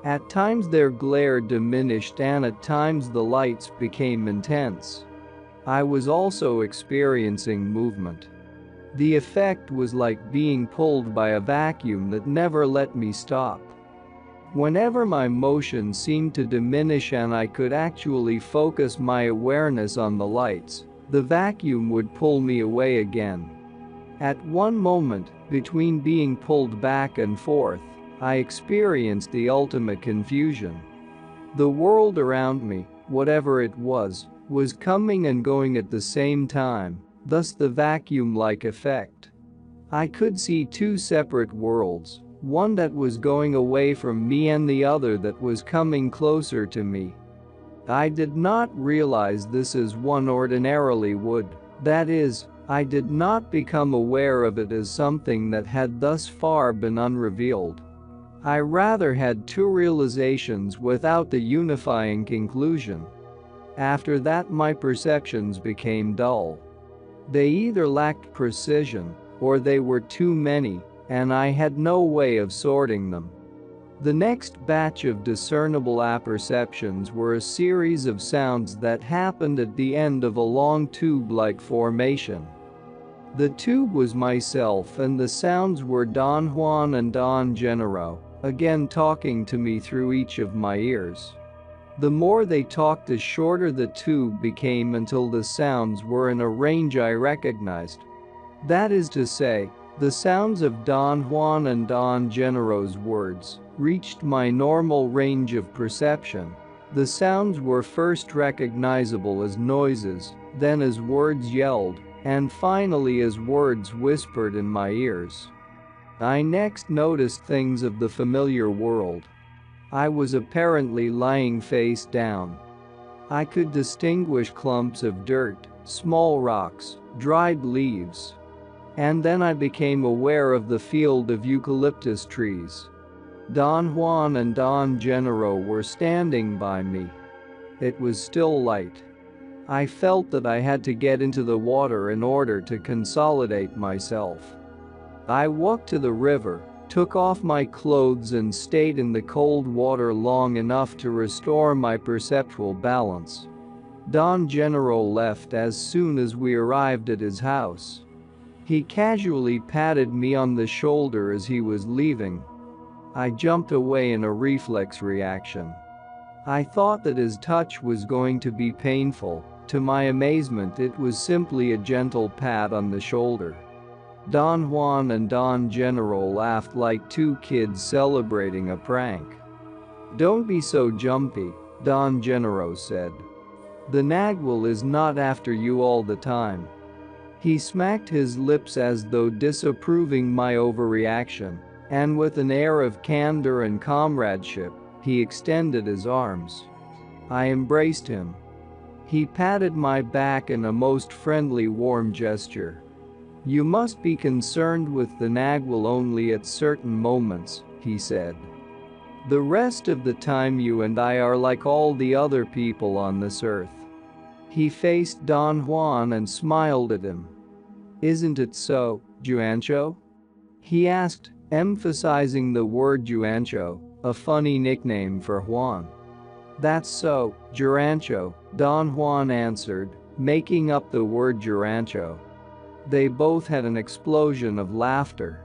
At times their glare diminished and at times the lights became intense. I was also experiencing movement. The effect was like being pulled by a vacuum that never let me stop. Whenever my motion seemed to diminish and I could actually focus my awareness on the lights, the vacuum would pull me away again. At one moment, between being pulled back and forth, I experienced the ultimate confusion. The world around me, whatever it was coming and going at the same time, thus the vacuum-like effect. I could see two separate worlds, one that was going away from me and the other that was coming closer to me. I did not realize this as one ordinarily would, that is, I did not become aware of it as something that had thus far been unrevealed. I rather had two realizations without the unifying conclusion. After that my perceptions became dull. They either lacked precision, or they were too many, and I had no way of sorting them. The next batch of discernible apperceptions were a series of sounds that happened at the end of a long tube-like formation. The tube was myself and the sounds were Don Juan and Don Gennaro, again talking to me through each of my ears. The more they talked, the shorter the tube became until the sounds were in a range I recognized. That is to say, the sounds of Don Juan and Don Gennaro's words reached my normal range of perception. The sounds were first recognizable as noises, then as words yelled, and finally as words whispered in my ears. I next noticed things of the familiar world. I was apparently lying face down. I could distinguish clumps of dirt, small rocks, dried leaves. And then I became aware of the field of eucalyptus trees. Don Juan and Don Gennaro were standing by me. It was still light. I felt that I had to get into the water in order to consolidate myself. I walked to the river, took off my clothes and stayed in the cold water long enough to restore my perceptual balance. Don Gennaro left as soon as we arrived at his house. He casually patted me on the shoulder as he was leaving. I jumped away in a reflex reaction. I thought that his touch was going to be painful. To my amazement, it was simply a gentle pat on the shoulder. Don Juan and Don Gennaro laughed like two kids celebrating a prank. "Don't be so jumpy," Don Gennaro said. "The Nagual is not after you all the time." He smacked his lips as though disapproving my overreaction, and with an air of candor and comradeship, he extended his arms. I embraced him. He patted my back in a most friendly, warm gesture. "You must be concerned with the Nagual only at certain moments," he said. "The rest of the time you and I are like all the other people on this earth." He faced Don Juan and smiled at him. "Isn't it so, Juancho?" he asked, emphasizing the word Juancho, a funny nickname for Juan. "That's so, Juancho," Don Juan answered, making up the word Juancho. They both had an explosion of laughter.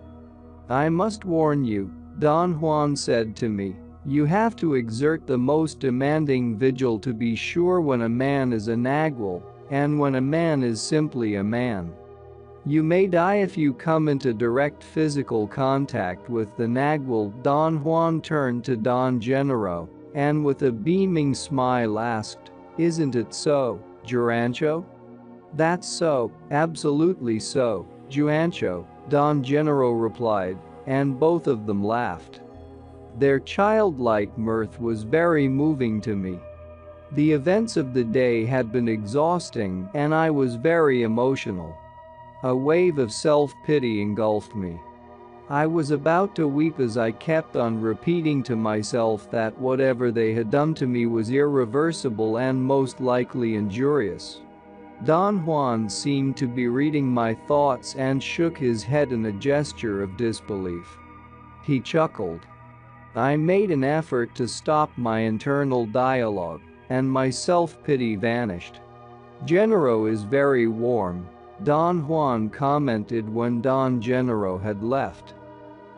"I must warn you," Don Juan said to me, "you have to exert the most demanding vigil to be sure when a man is a Nagual, and when a man is simply a man. You may die if you come into direct physical contact with the Nagual." Don Juan turned to Don Gennaro, and with a beaming smile asked, "Isn't it so, Juancho?" "That's so, absolutely so, Juancho," Don Gennaro replied, and both of them laughed. Their childlike mirth was very moving to me. The events of the day had been exhausting and I was very emotional. A wave of self-pity engulfed me. I was about to weep as I kept on repeating to myself that whatever they had done to me was irreversible and most likely injurious. Don Juan seemed to be reading my thoughts and shook his head in a gesture of disbelief. He chuckled. I made an effort to stop my internal dialogue, and my self-pity vanished. "Genero is very warm," Don Juan commented when Don Genero had left.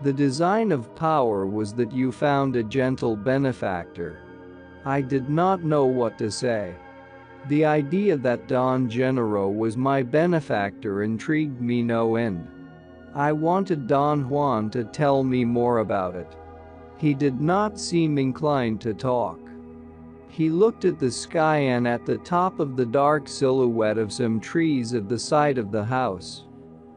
"The design of power was that you found a gentle benefactor." I did not know what to say. The idea that Don Genero was my benefactor intrigued me no end. I wanted Don Juan to tell me more about it. He did not seem inclined to talk. He looked at the sky and at the top of the dark silhouette of some trees at the side of the house.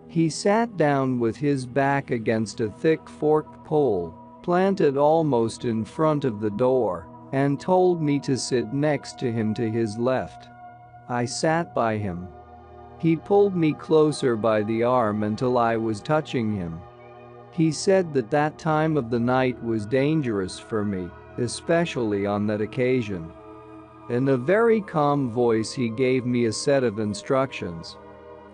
He sat down with his back against a thick forked pole, planted almost in front of the door, and told me to sit next to him to his left. I sat by him. He pulled me closer by the arm until I was touching him. He said that that time of the night was dangerous for me, especially on that occasion. In a very calm voice he gave me a set of instructions.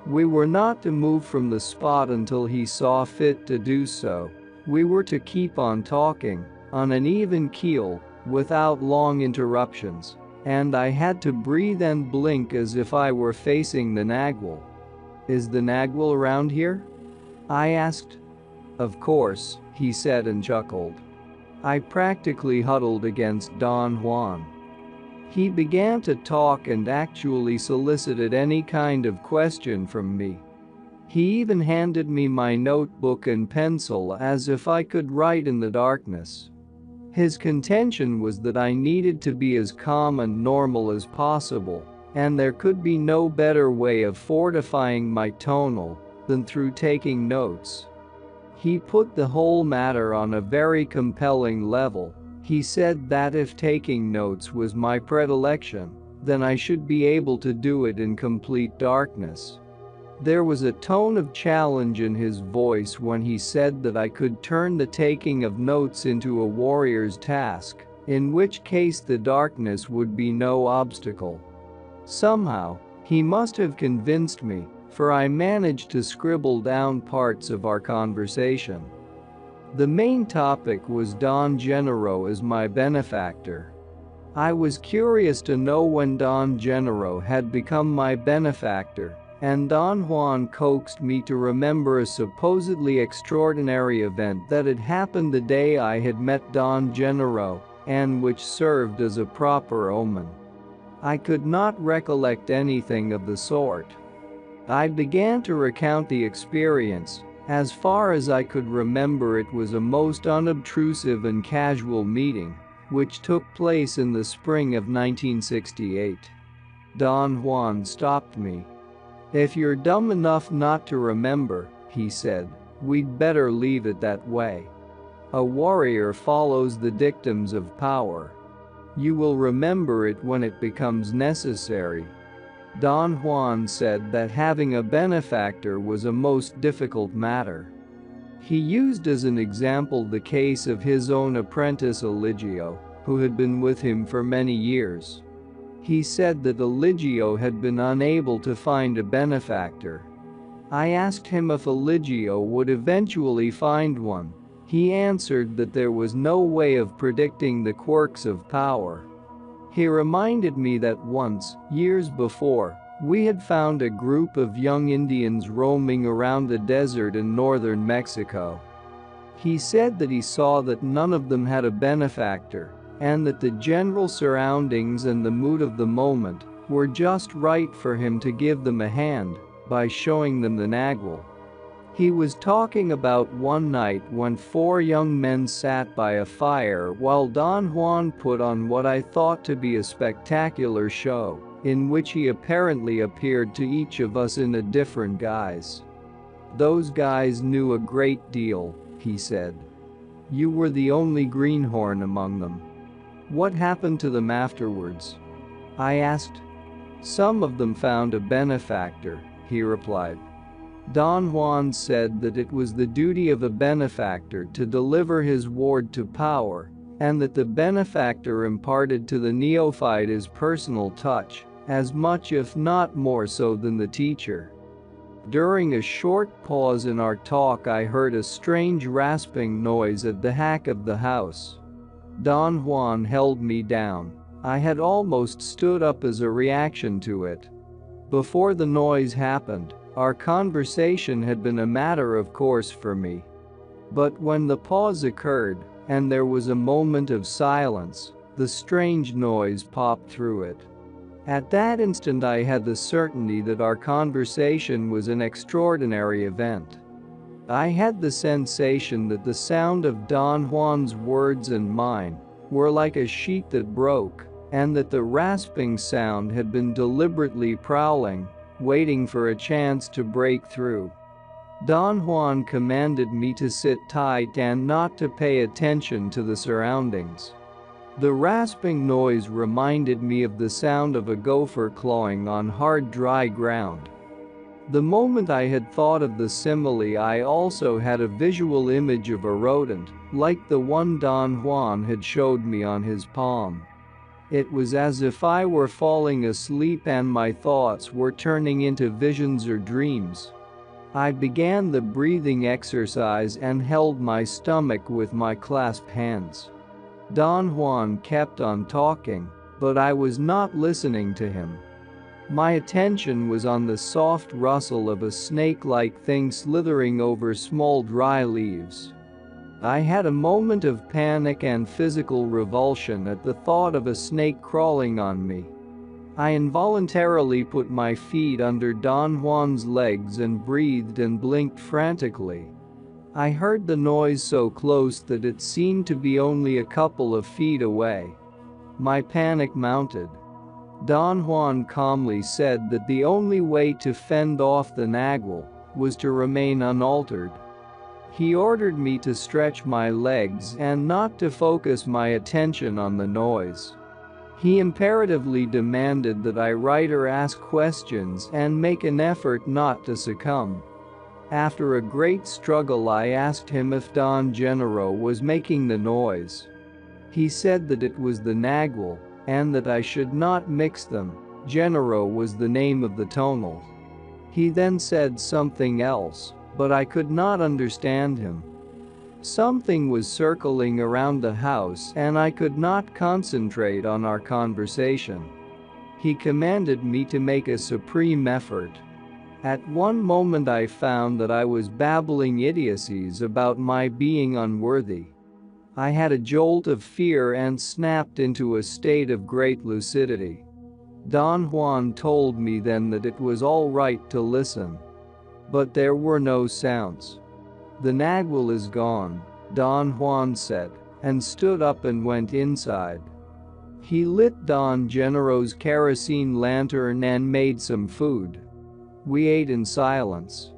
We were not to move from the spot until he saw fit to do so. We were to keep on talking, on an even keel, without long interruptions, and I had to breathe and blink as if I were facing the Nagual. "Is the Nagual around here?" I asked. "Of course," he said and chuckled. I practically huddled against Don Juan. He began to talk and actually solicited any kind of question from me. He even handed me my notebook and pencil as if I could write in the darkness. His contention was that I needed to be as calm and normal as possible, and there could be no better way of fortifying my tonal than through taking notes. He put the whole matter on a very compelling level. He said that if taking notes was my predilection, then I should be able to do it in complete darkness. There was a tone of challenge in his voice when he said that I could turn the taking of notes into a warrior's task, in which case the darkness would be no obstacle. Somehow, he must have convinced me, for I managed to scribble down parts of our conversation. The main topic was Don Genero as my benefactor. I was curious to know when Don Genero had become my benefactor, and Don Juan coaxed me to remember a supposedly extraordinary event that had happened the day I had met Don Genero, and which served as a proper omen. I could not recollect anything of the sort. I began to recount the experience. As far as I could remember, it was a most unobtrusive and casual meeting, which took place in the spring of 1968. Don Juan stopped me. "If you're dumb enough not to remember," he said, "we'd better leave it that way. A warrior follows the dictums of power. You will remember it when it becomes necessary." Don Juan said that having a benefactor was a most difficult matter. He used as an example the case of his own apprentice Eligio, who had been with him for many years. He said that Eligio had been unable to find a benefactor. I asked him if Eligio would eventually find one. He answered that there was no way of predicting the quirks of power. He reminded me that once, years before, we had found a group of young Indians roaming around the desert in northern Mexico. He said that he saw that none of them had a benefactor, and that the general surroundings and the mood of the moment were just right for him to give them a hand by showing them the Nagual. He was talking about one night when 4 young men sat by a fire while Don Juan put on what I thought to be a spectacular show, in which he apparently appeared to each of us in a different guise. "Those guys knew a great deal," he said. "You were the only greenhorn among them." "What happened to them afterwards?" I asked. "Some of them found a benefactor," he replied. Don Juan said that it was the duty of a benefactor to deliver his ward to power, and that the benefactor imparted to the neophyte his personal touch, as much if not more so than the teacher. During a short pause in our talk, I heard a strange rasping noise at the back of the house. Don Juan held me down. I had almost stood up as a reaction to it. Before the noise happened, our conversation had been a matter of course for me. But when the pause occurred, and there was a moment of silence, the strange noise popped through it. At that instant I had the certainty that our conversation was an extraordinary event. I had the sensation that the sound of Don Juan's words and mine were like a sheet that broke, and that the rasping sound had been deliberately prowling, waiting for a chance to break through. Don Juan commanded me to sit tight and not to pay attention to the surroundings. The rasping noise reminded me of the sound of a gopher clawing on hard, dry ground. The moment I had thought of the simile, I also had a visual image of a rodent, like the one Don Juan had showed me on his palm. It was as if I were falling asleep and my thoughts were turning into visions or dreams. I began the breathing exercise and held my stomach with my clasped hands. Don Juan kept on talking, but I was not listening to him. My attention was on the soft rustle of a snake-like thing slithering over small dry leaves. I had a moment of panic and physical revulsion at the thought of a snake crawling on me. I involuntarily put my feet under Don Juan's legs and breathed and blinked frantically. I heard the noise so close that it seemed to be only a couple of feet away. My panic mounted. Don Juan calmly said that the only way to fend off the nagual was to remain unaltered. He ordered me to stretch my legs and not to focus my attention on the noise. He imperatively demanded that I write or ask questions and make an effort not to succumb. After a great struggle, I asked him if Don Gennaro was making the noise. He said that it was the nagual, and that I should not mix them. Gennaro was the name of the tonal. He then said something else, but I could not understand him. Something was circling around the house and I could not concentrate on our conversation. He commanded me to make a supreme effort. At one moment I found that I was babbling idiocies about my being unworthy. I had a jolt of fear and snapped into a state of great lucidity. Don Juan told me then that it was all right to listen. But there were no sounds. The nagual is gone, Don Juan said, and stood up and went inside. He lit Don Gennaro's kerosene lantern and made some food. We ate in silence.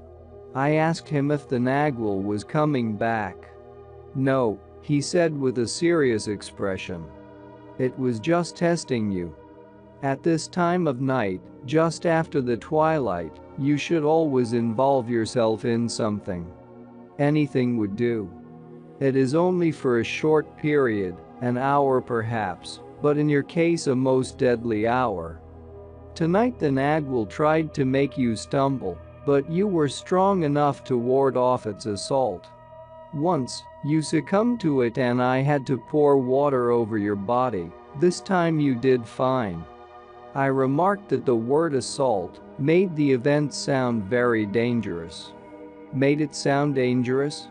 I asked him if the nagual was coming back. No, he said with a serious expression. It was just testing you. At this time of night, just after the twilight, you should always involve yourself in something. Anything would do. It is only for a short period, an hour perhaps, but in your case a most deadly hour. Tonight the nagual tried to make you stumble, but you were strong enough to ward off its assault. Once, you succumbed to it and I had to pour water over your body. This time you did fine. I remarked that the word assault made the event sound very dangerous. Made it sound dangerous?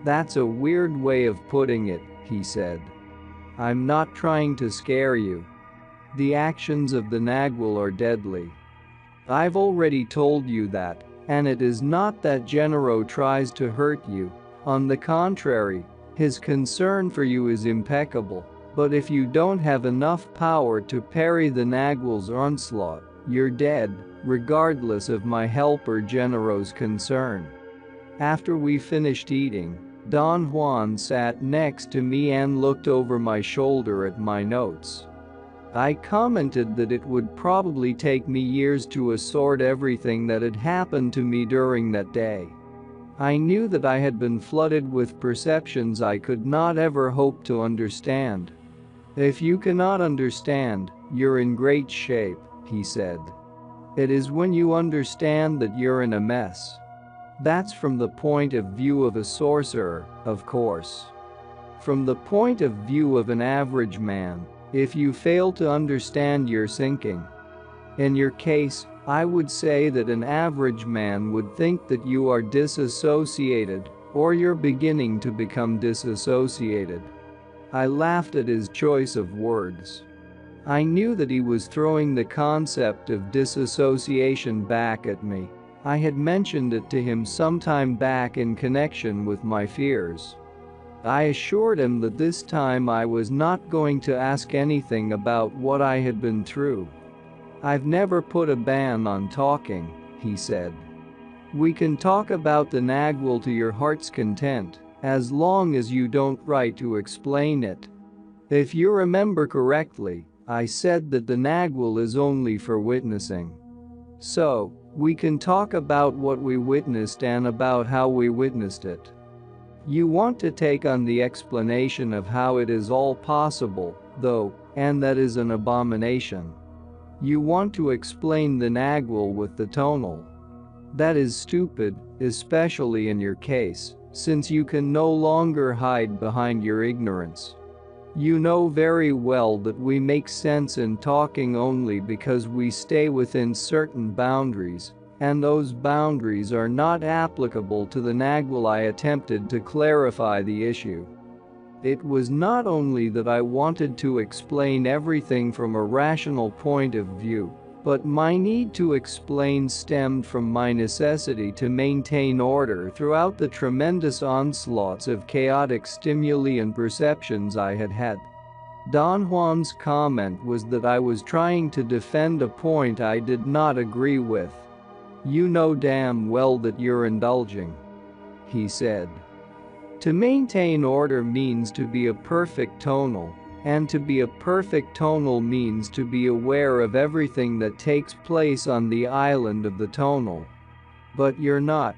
That's a weird way of putting it, he said. I'm not trying to scare you. The actions of the nagual are deadly. I've already told you that, and it is not that Gennaro tries to hurt you. On the contrary, his concern for you is impeccable. But if you don't have enough power to parry the nagual's onslaught, you're dead, regardless of my help or Gennaro's concern. After we finished eating, Don Juan sat next to me and looked over my shoulder at my notes. I commented that it would probably take me years to assort everything that had happened to me during that day. I knew that I had been flooded with perceptions I could not ever hope to understand. If you cannot understand, you're in great shape, he said. It is when you understand that you're in a mess. That's from the point of view of a sorcerer, of course. From the point of view of an average man, if you fail to understand you're sinking. In your case, I would say that an average man would think that you are disassociated, or you're beginning to become disassociated. I laughed at his choice of words. I knew that he was throwing the concept of disassociation back at me. I had mentioned it to him sometime back in connection with my fears. I assured him that this time I was not going to ask anything about what I had been through. I've never put a ban on talking, he said. We can talk about the Nagwal to your heart's content, as long as you don't write to explain it. If you remember correctly, I said that the Nagwal is only for witnessing. So, we can talk about what we witnessed and about how we witnessed it. You want to take on the explanation of how it is all possible, though, and that is an abomination. You want to explain the Nagwal with the tonal. That is stupid, especially in your case, since you can no longer hide behind your ignorance. You know very well that we make sense in talking only because we stay within certain boundaries, and those boundaries are not applicable to the Nagwal. I attempted to clarify the issue. It was not only that I wanted to explain everything from a rational point of view, but my need to explain stemmed from my necessity to maintain order throughout the tremendous onslaughts of chaotic stimuli and perceptions I had had. Don Juan's comment was that I was trying to defend a point I did not agree with. You know damn well that you're indulging, he said. To maintain order means to be a perfect tonal, and to be a perfect tonal means to be aware of everything that takes place on the island of the tonal. But you're not.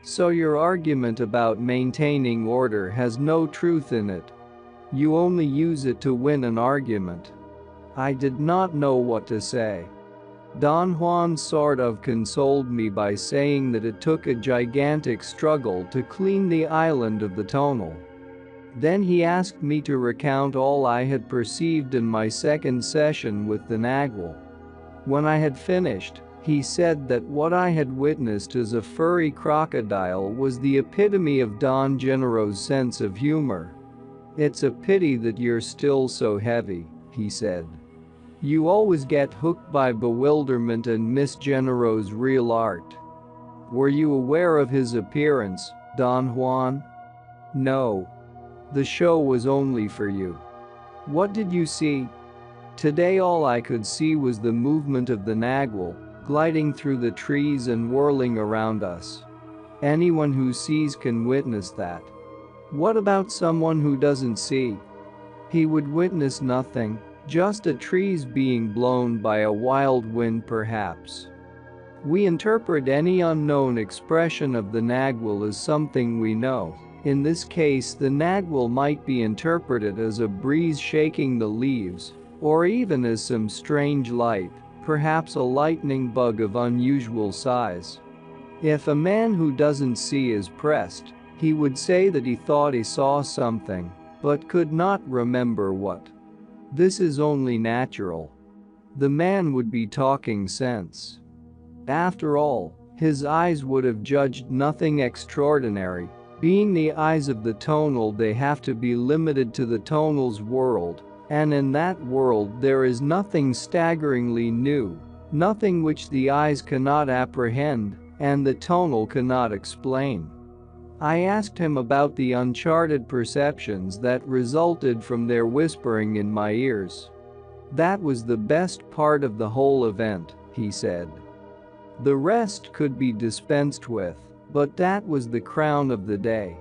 So your argument about maintaining order has no truth in it. You only use it to win an argument. I did not know what to say. Don Juan sort of consoled me by saying that it took a gigantic struggle to clean the island of the tonal. Then he asked me to recount all I had perceived in my second session with the Nagwal. When I had finished, he said that what I had witnessed as a furry crocodile was the epitome of Don Gennaro's sense of humor. It's a pity that you're still so heavy, he said. You always get hooked by bewilderment and miss Gennaro's real art. Were you aware of his appearance, Don Juan? No. The show was only for you. What did you see? Today all I could see was the movement of the Nagwal, gliding through the trees and whirling around us. Anyone who sees can witness that. What about someone who doesn't see? He would witness nothing, just the trees being blown by a wild wind perhaps. We interpret any unknown expression of the Nagwal as something we know. In this case, the Nagwal might be interpreted as a breeze shaking the leaves, or even as some strange light, perhaps a lightning bug of unusual size. If a man who doesn't see is pressed, he would say that he thought he saw something, but could not remember what. This is only natural. The man would be talking sense. After all, his eyes would have judged nothing extraordinary. Being the eyes of the tonal, they have to be limited to the tonal's world, and in that world there is nothing staggeringly new, nothing which the eyes cannot apprehend, and the tonal cannot explain. I asked him about the uncharted perceptions that resulted from their whispering in my ears. That was the best part of the whole event, he said. The rest could be dispensed with, but that was the crown of the day.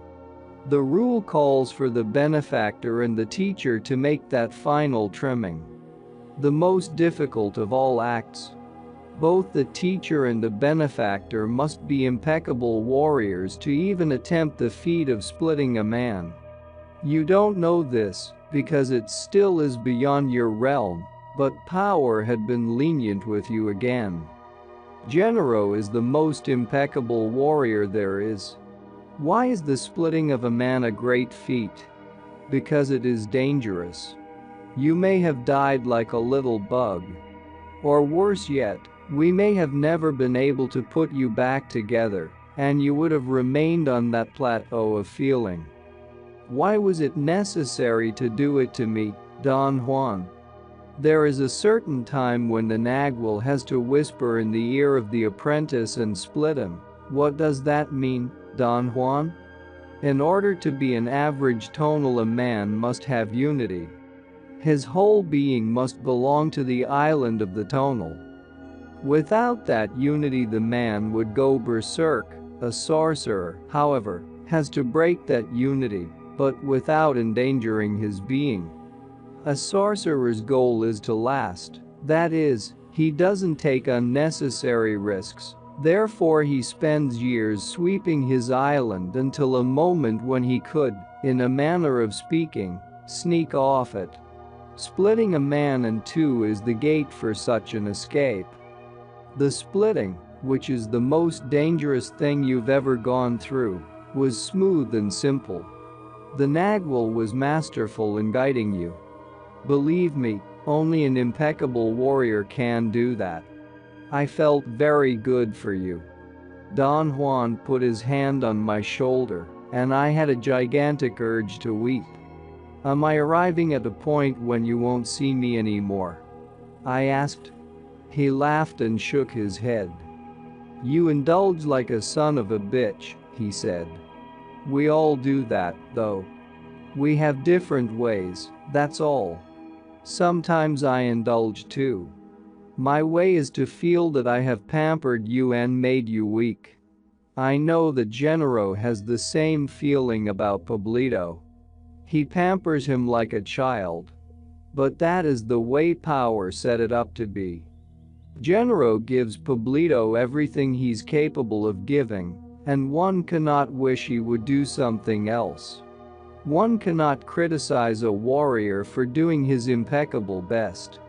The rule calls for the benefactor and the teacher to make that final trimming. The most difficult of all acts. Both the teacher and the benefactor must be impeccable warriors to even attempt the feat of splitting a man. You don't know this, because it still is beyond your realm, but power had been lenient with you again. Gennaro is the most impeccable warrior there is. Why is the splitting of a man a great feat? Because it is dangerous. You may have died like a little bug. Or worse yet, we may have never been able to put you back together, and you would have remained on that plateau of feeling. Why was it necessary to do it to me, Don Juan? There is a certain time when the nagual has to whisper in the ear of the apprentice and split him. What does that mean, Don Juan? In order to be an average tonal, a man must have unity. His whole being must belong to the island of the tonal. Without that unity, the man would go berserk. A sorcerer, however, has to break that unity, but without endangering his being. A sorcerer's goal is to last. That is, he doesn't take unnecessary risks. Therefore he spends years sweeping his island until a moment when he could, in a manner of speaking, sneak off it. Splitting a man in two is the gate for such an escape. The splitting, which is the most dangerous thing you've ever gone through, was smooth and simple. The nagual was masterful in guiding you. Believe me, only an impeccable warrior can do that. I felt very good for you. Don Juan put his hand on my shoulder, and I had a gigantic urge to weep. Am I arriving at a point when you won't see me anymore? I asked. He laughed and shook his head. You indulge like a son of a bitch, he said. We all do that, though. We have different ways, that's all. Sometimes I indulge too. My way is to feel that I have pampered you and made you weak. I know that Gennaro has the same feeling about Pablito. He pampers him like a child. But that is the way power set it up to be. Gennaro gives Pablito everything he's capable of giving, and one cannot wish he would do something else. One cannot criticize a warrior for doing his impeccable best.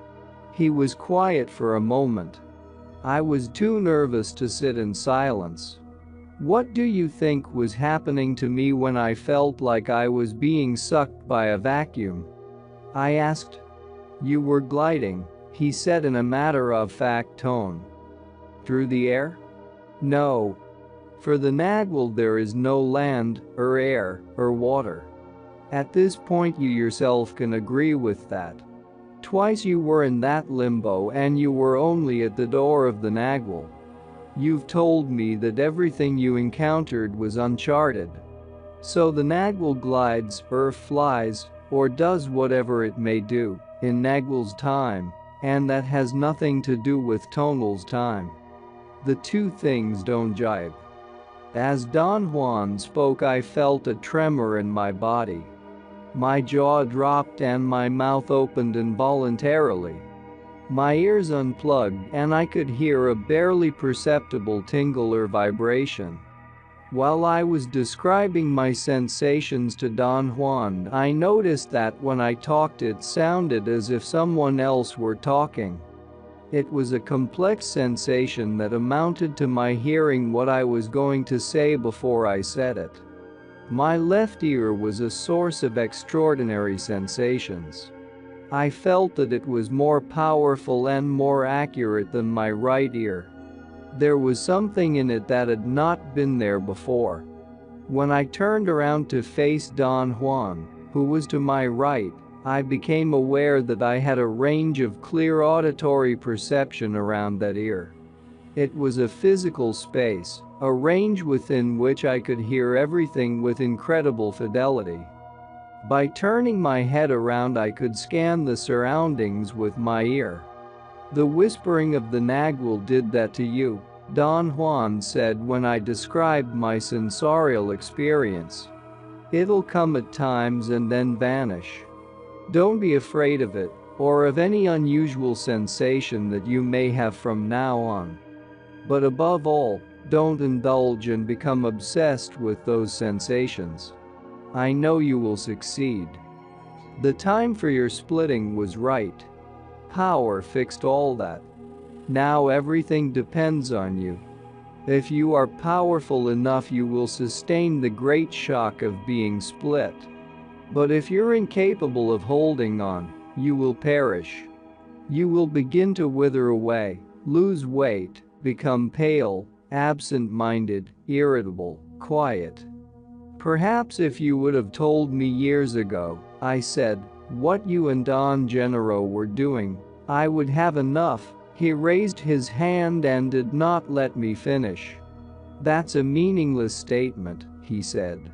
He was quiet for a moment. I was too nervous to sit in silence. What do you think was happening to me when I felt like I was being sucked by a vacuum? I asked. You were gliding, he said in a matter-of-fact tone. Through the air? No. For the nagual there is no land, or air, or water. At this point you yourself can agree with that. Twice you were in that limbo and you were only at the door of the nagual. You've told me that everything you encountered was uncharted. So the nagual glides, or flies, or does whatever it may do, in nagual's time, and that has nothing to do with tonal's time. The two things don't jibe. As Don Juan spoke, I felt a tremor in my body. My jaw dropped and my mouth opened involuntarily. My ears unplugged and I could hear a barely perceptible tingle or vibration. While I was describing my sensations to Don Juan, I noticed that when I talked it sounded as if someone else were talking. It was a complex sensation that amounted to my hearing what I was going to say before I said it. My left ear was a source of extraordinary sensations. I felt that it was more powerful and more accurate than my right ear. There was something in it that had not been there before. When I turned around to face Don Juan, who was to my right, I became aware that I had a range of clear auditory perception around that ear. It was a physical space, a range within which I could hear everything with incredible fidelity. By turning my head around, I could scan the surroundings with my ear. The whispering of the nagual did that to you, Don Juan said when I described my sensorial experience. It'll come at times and then vanish. Don't be afraid of it, or of any unusual sensation that you may have from now on. But above all, don't indulge and become obsessed with those sensations. I know you will succeed. The time for your splitting was right. Power fixed all that. Now everything depends on you. If you are powerful enough, you will sustain the great shock of being split. But if you're incapable of holding on, you will perish. You will begin to wither away, lose weight, become pale, absent-minded, irritable, quiet. Perhaps if you would have told me years ago, I said, what you and Don Gennaro were doing, I would have enough. He raised his hand and did not let me finish. That's a meaningless statement, he said.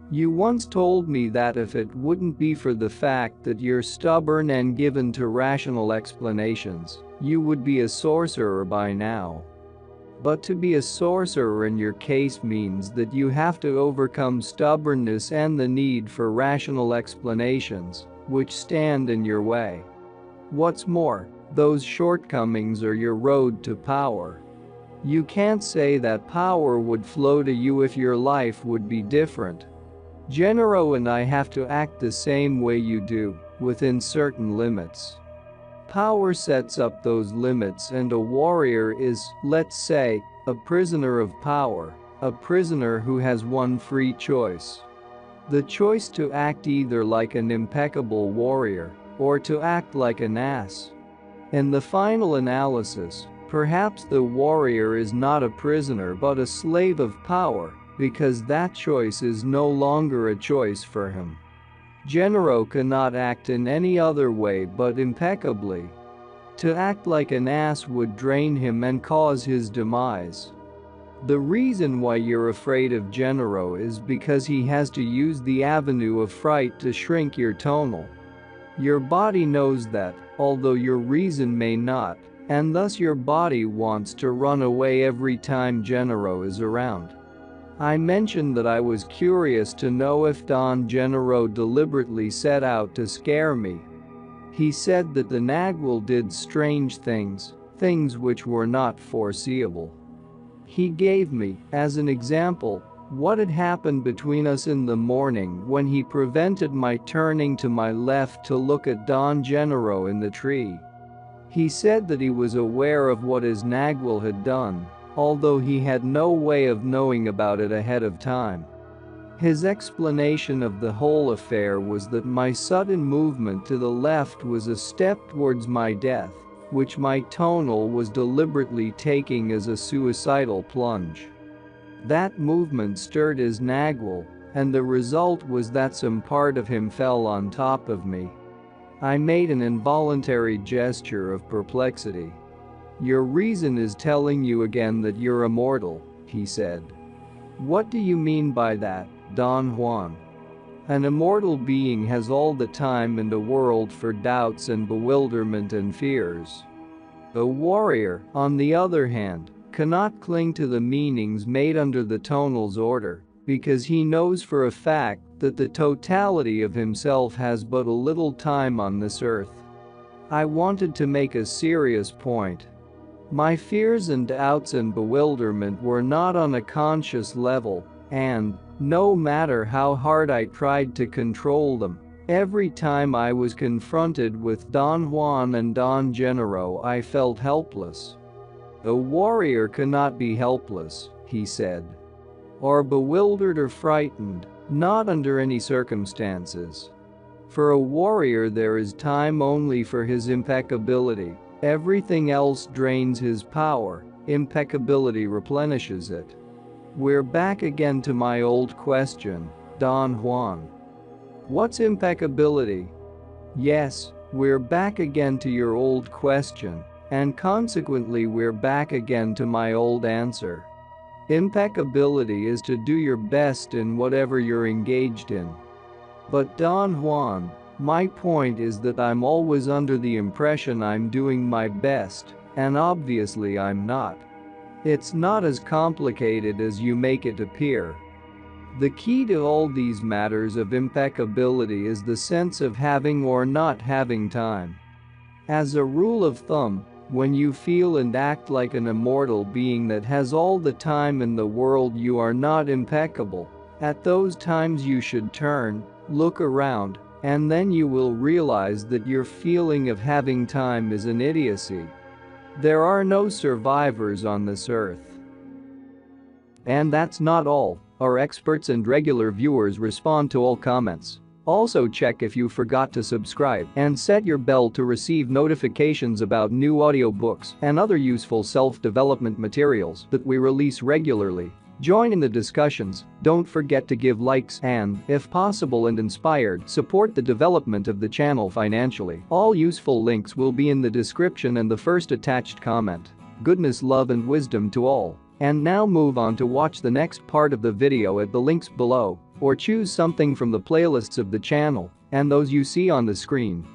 You once told me that if it wouldn't be for the fact that you're stubborn and given to rational explanations, you would be a sorcerer by now. But to be a sorcerer in your case means that you have to overcome stubbornness and the need for rational explanations, which stand in your way. What's more, those shortcomings are your road to power. You can't say that power would flow to you if your life would be different. Gennaro and I have to act the same way you do, within certain limits. Power sets up those limits, and a warrior is, let's say, a prisoner of power, a prisoner who has one free choice. The choice to act either like an impeccable warrior, or to act like an ass. In the final analysis, perhaps the warrior is not a prisoner but a slave of power, because that choice is no longer a choice for him. Gennaro cannot act in any other way but impeccably. To act like an ass would drain him and cause his demise. The reason why you're afraid of Gennaro is because he has to use the avenue of fright to shrink your tonal. Your body knows that, although your reason may not, and thus your body wants to run away every time Gennaro is around. I mentioned that I was curious to know if Don Gennaro deliberately set out to scare me. He said that the Nagual did strange things, things which were not foreseeable. He gave me, as an example, what had happened between us in the morning when he prevented my turning to my left to look at Don Gennaro in the tree. He said that he was aware of what his Nagual had done, although he had no way of knowing about it ahead of time. His explanation of the whole affair was that my sudden movement to the left was a step towards my death, which my tonal was deliberately taking as a suicidal plunge. That movement stirred his Nagual, and the result was that some part of him fell on top of me. I made an involuntary gesture of perplexity. Your reason is telling you again that you're immortal, he said. What do you mean by that, Don Juan? An immortal being has all the time in the world for doubts and bewilderment and fears. A warrior, on the other hand, cannot cling to the meanings made under the tonal's order, because he knows for a fact that the totality of himself has but a little time on this earth. I wanted to make a serious point. My fears and doubts and bewilderment were not on a conscious level, and, no matter how hard I tried to control them, every time I was confronted with Don Juan and Don Gennaro I felt helpless. A warrior cannot be helpless, he said. Or bewildered or frightened, not under any circumstances. For a warrior there is time only for his impeccability. Everything else drains his power, impeccability replenishes it. We're back again to my old question, Don Juan. What's impeccability? Yes, we're back again to your old question, and consequently we're back again to my old answer. Impeccability is to do your best in whatever you're engaged in. But Don Juan, my point is that I'm always under the impression I'm doing my best, and obviously I'm not. It's not as complicated as you make it appear. The key to all these matters of impeccability is the sense of having or not having time. As a rule of thumb, when you feel and act like an immortal being that has all the time in the world, you are not impeccable. At those times you should turn, look around, and then you will realize that your feeling of having time is an idiocy. There are no survivors on this earth. And that's not all. Our experts and regular viewers respond to all comments. Also check if you forgot to subscribe and set your bell to receive notifications about new audiobooks and other useful self-development materials that we release regularly. Join in the discussions, don't forget to give likes and, if possible and inspired, support the development of the channel financially. All useful links will be in the description and the first attached comment. Goodness, love and wisdom to all. And now move on to watch the next part of the video at the links below, or choose something from the playlists of the channel and those you see on the screen.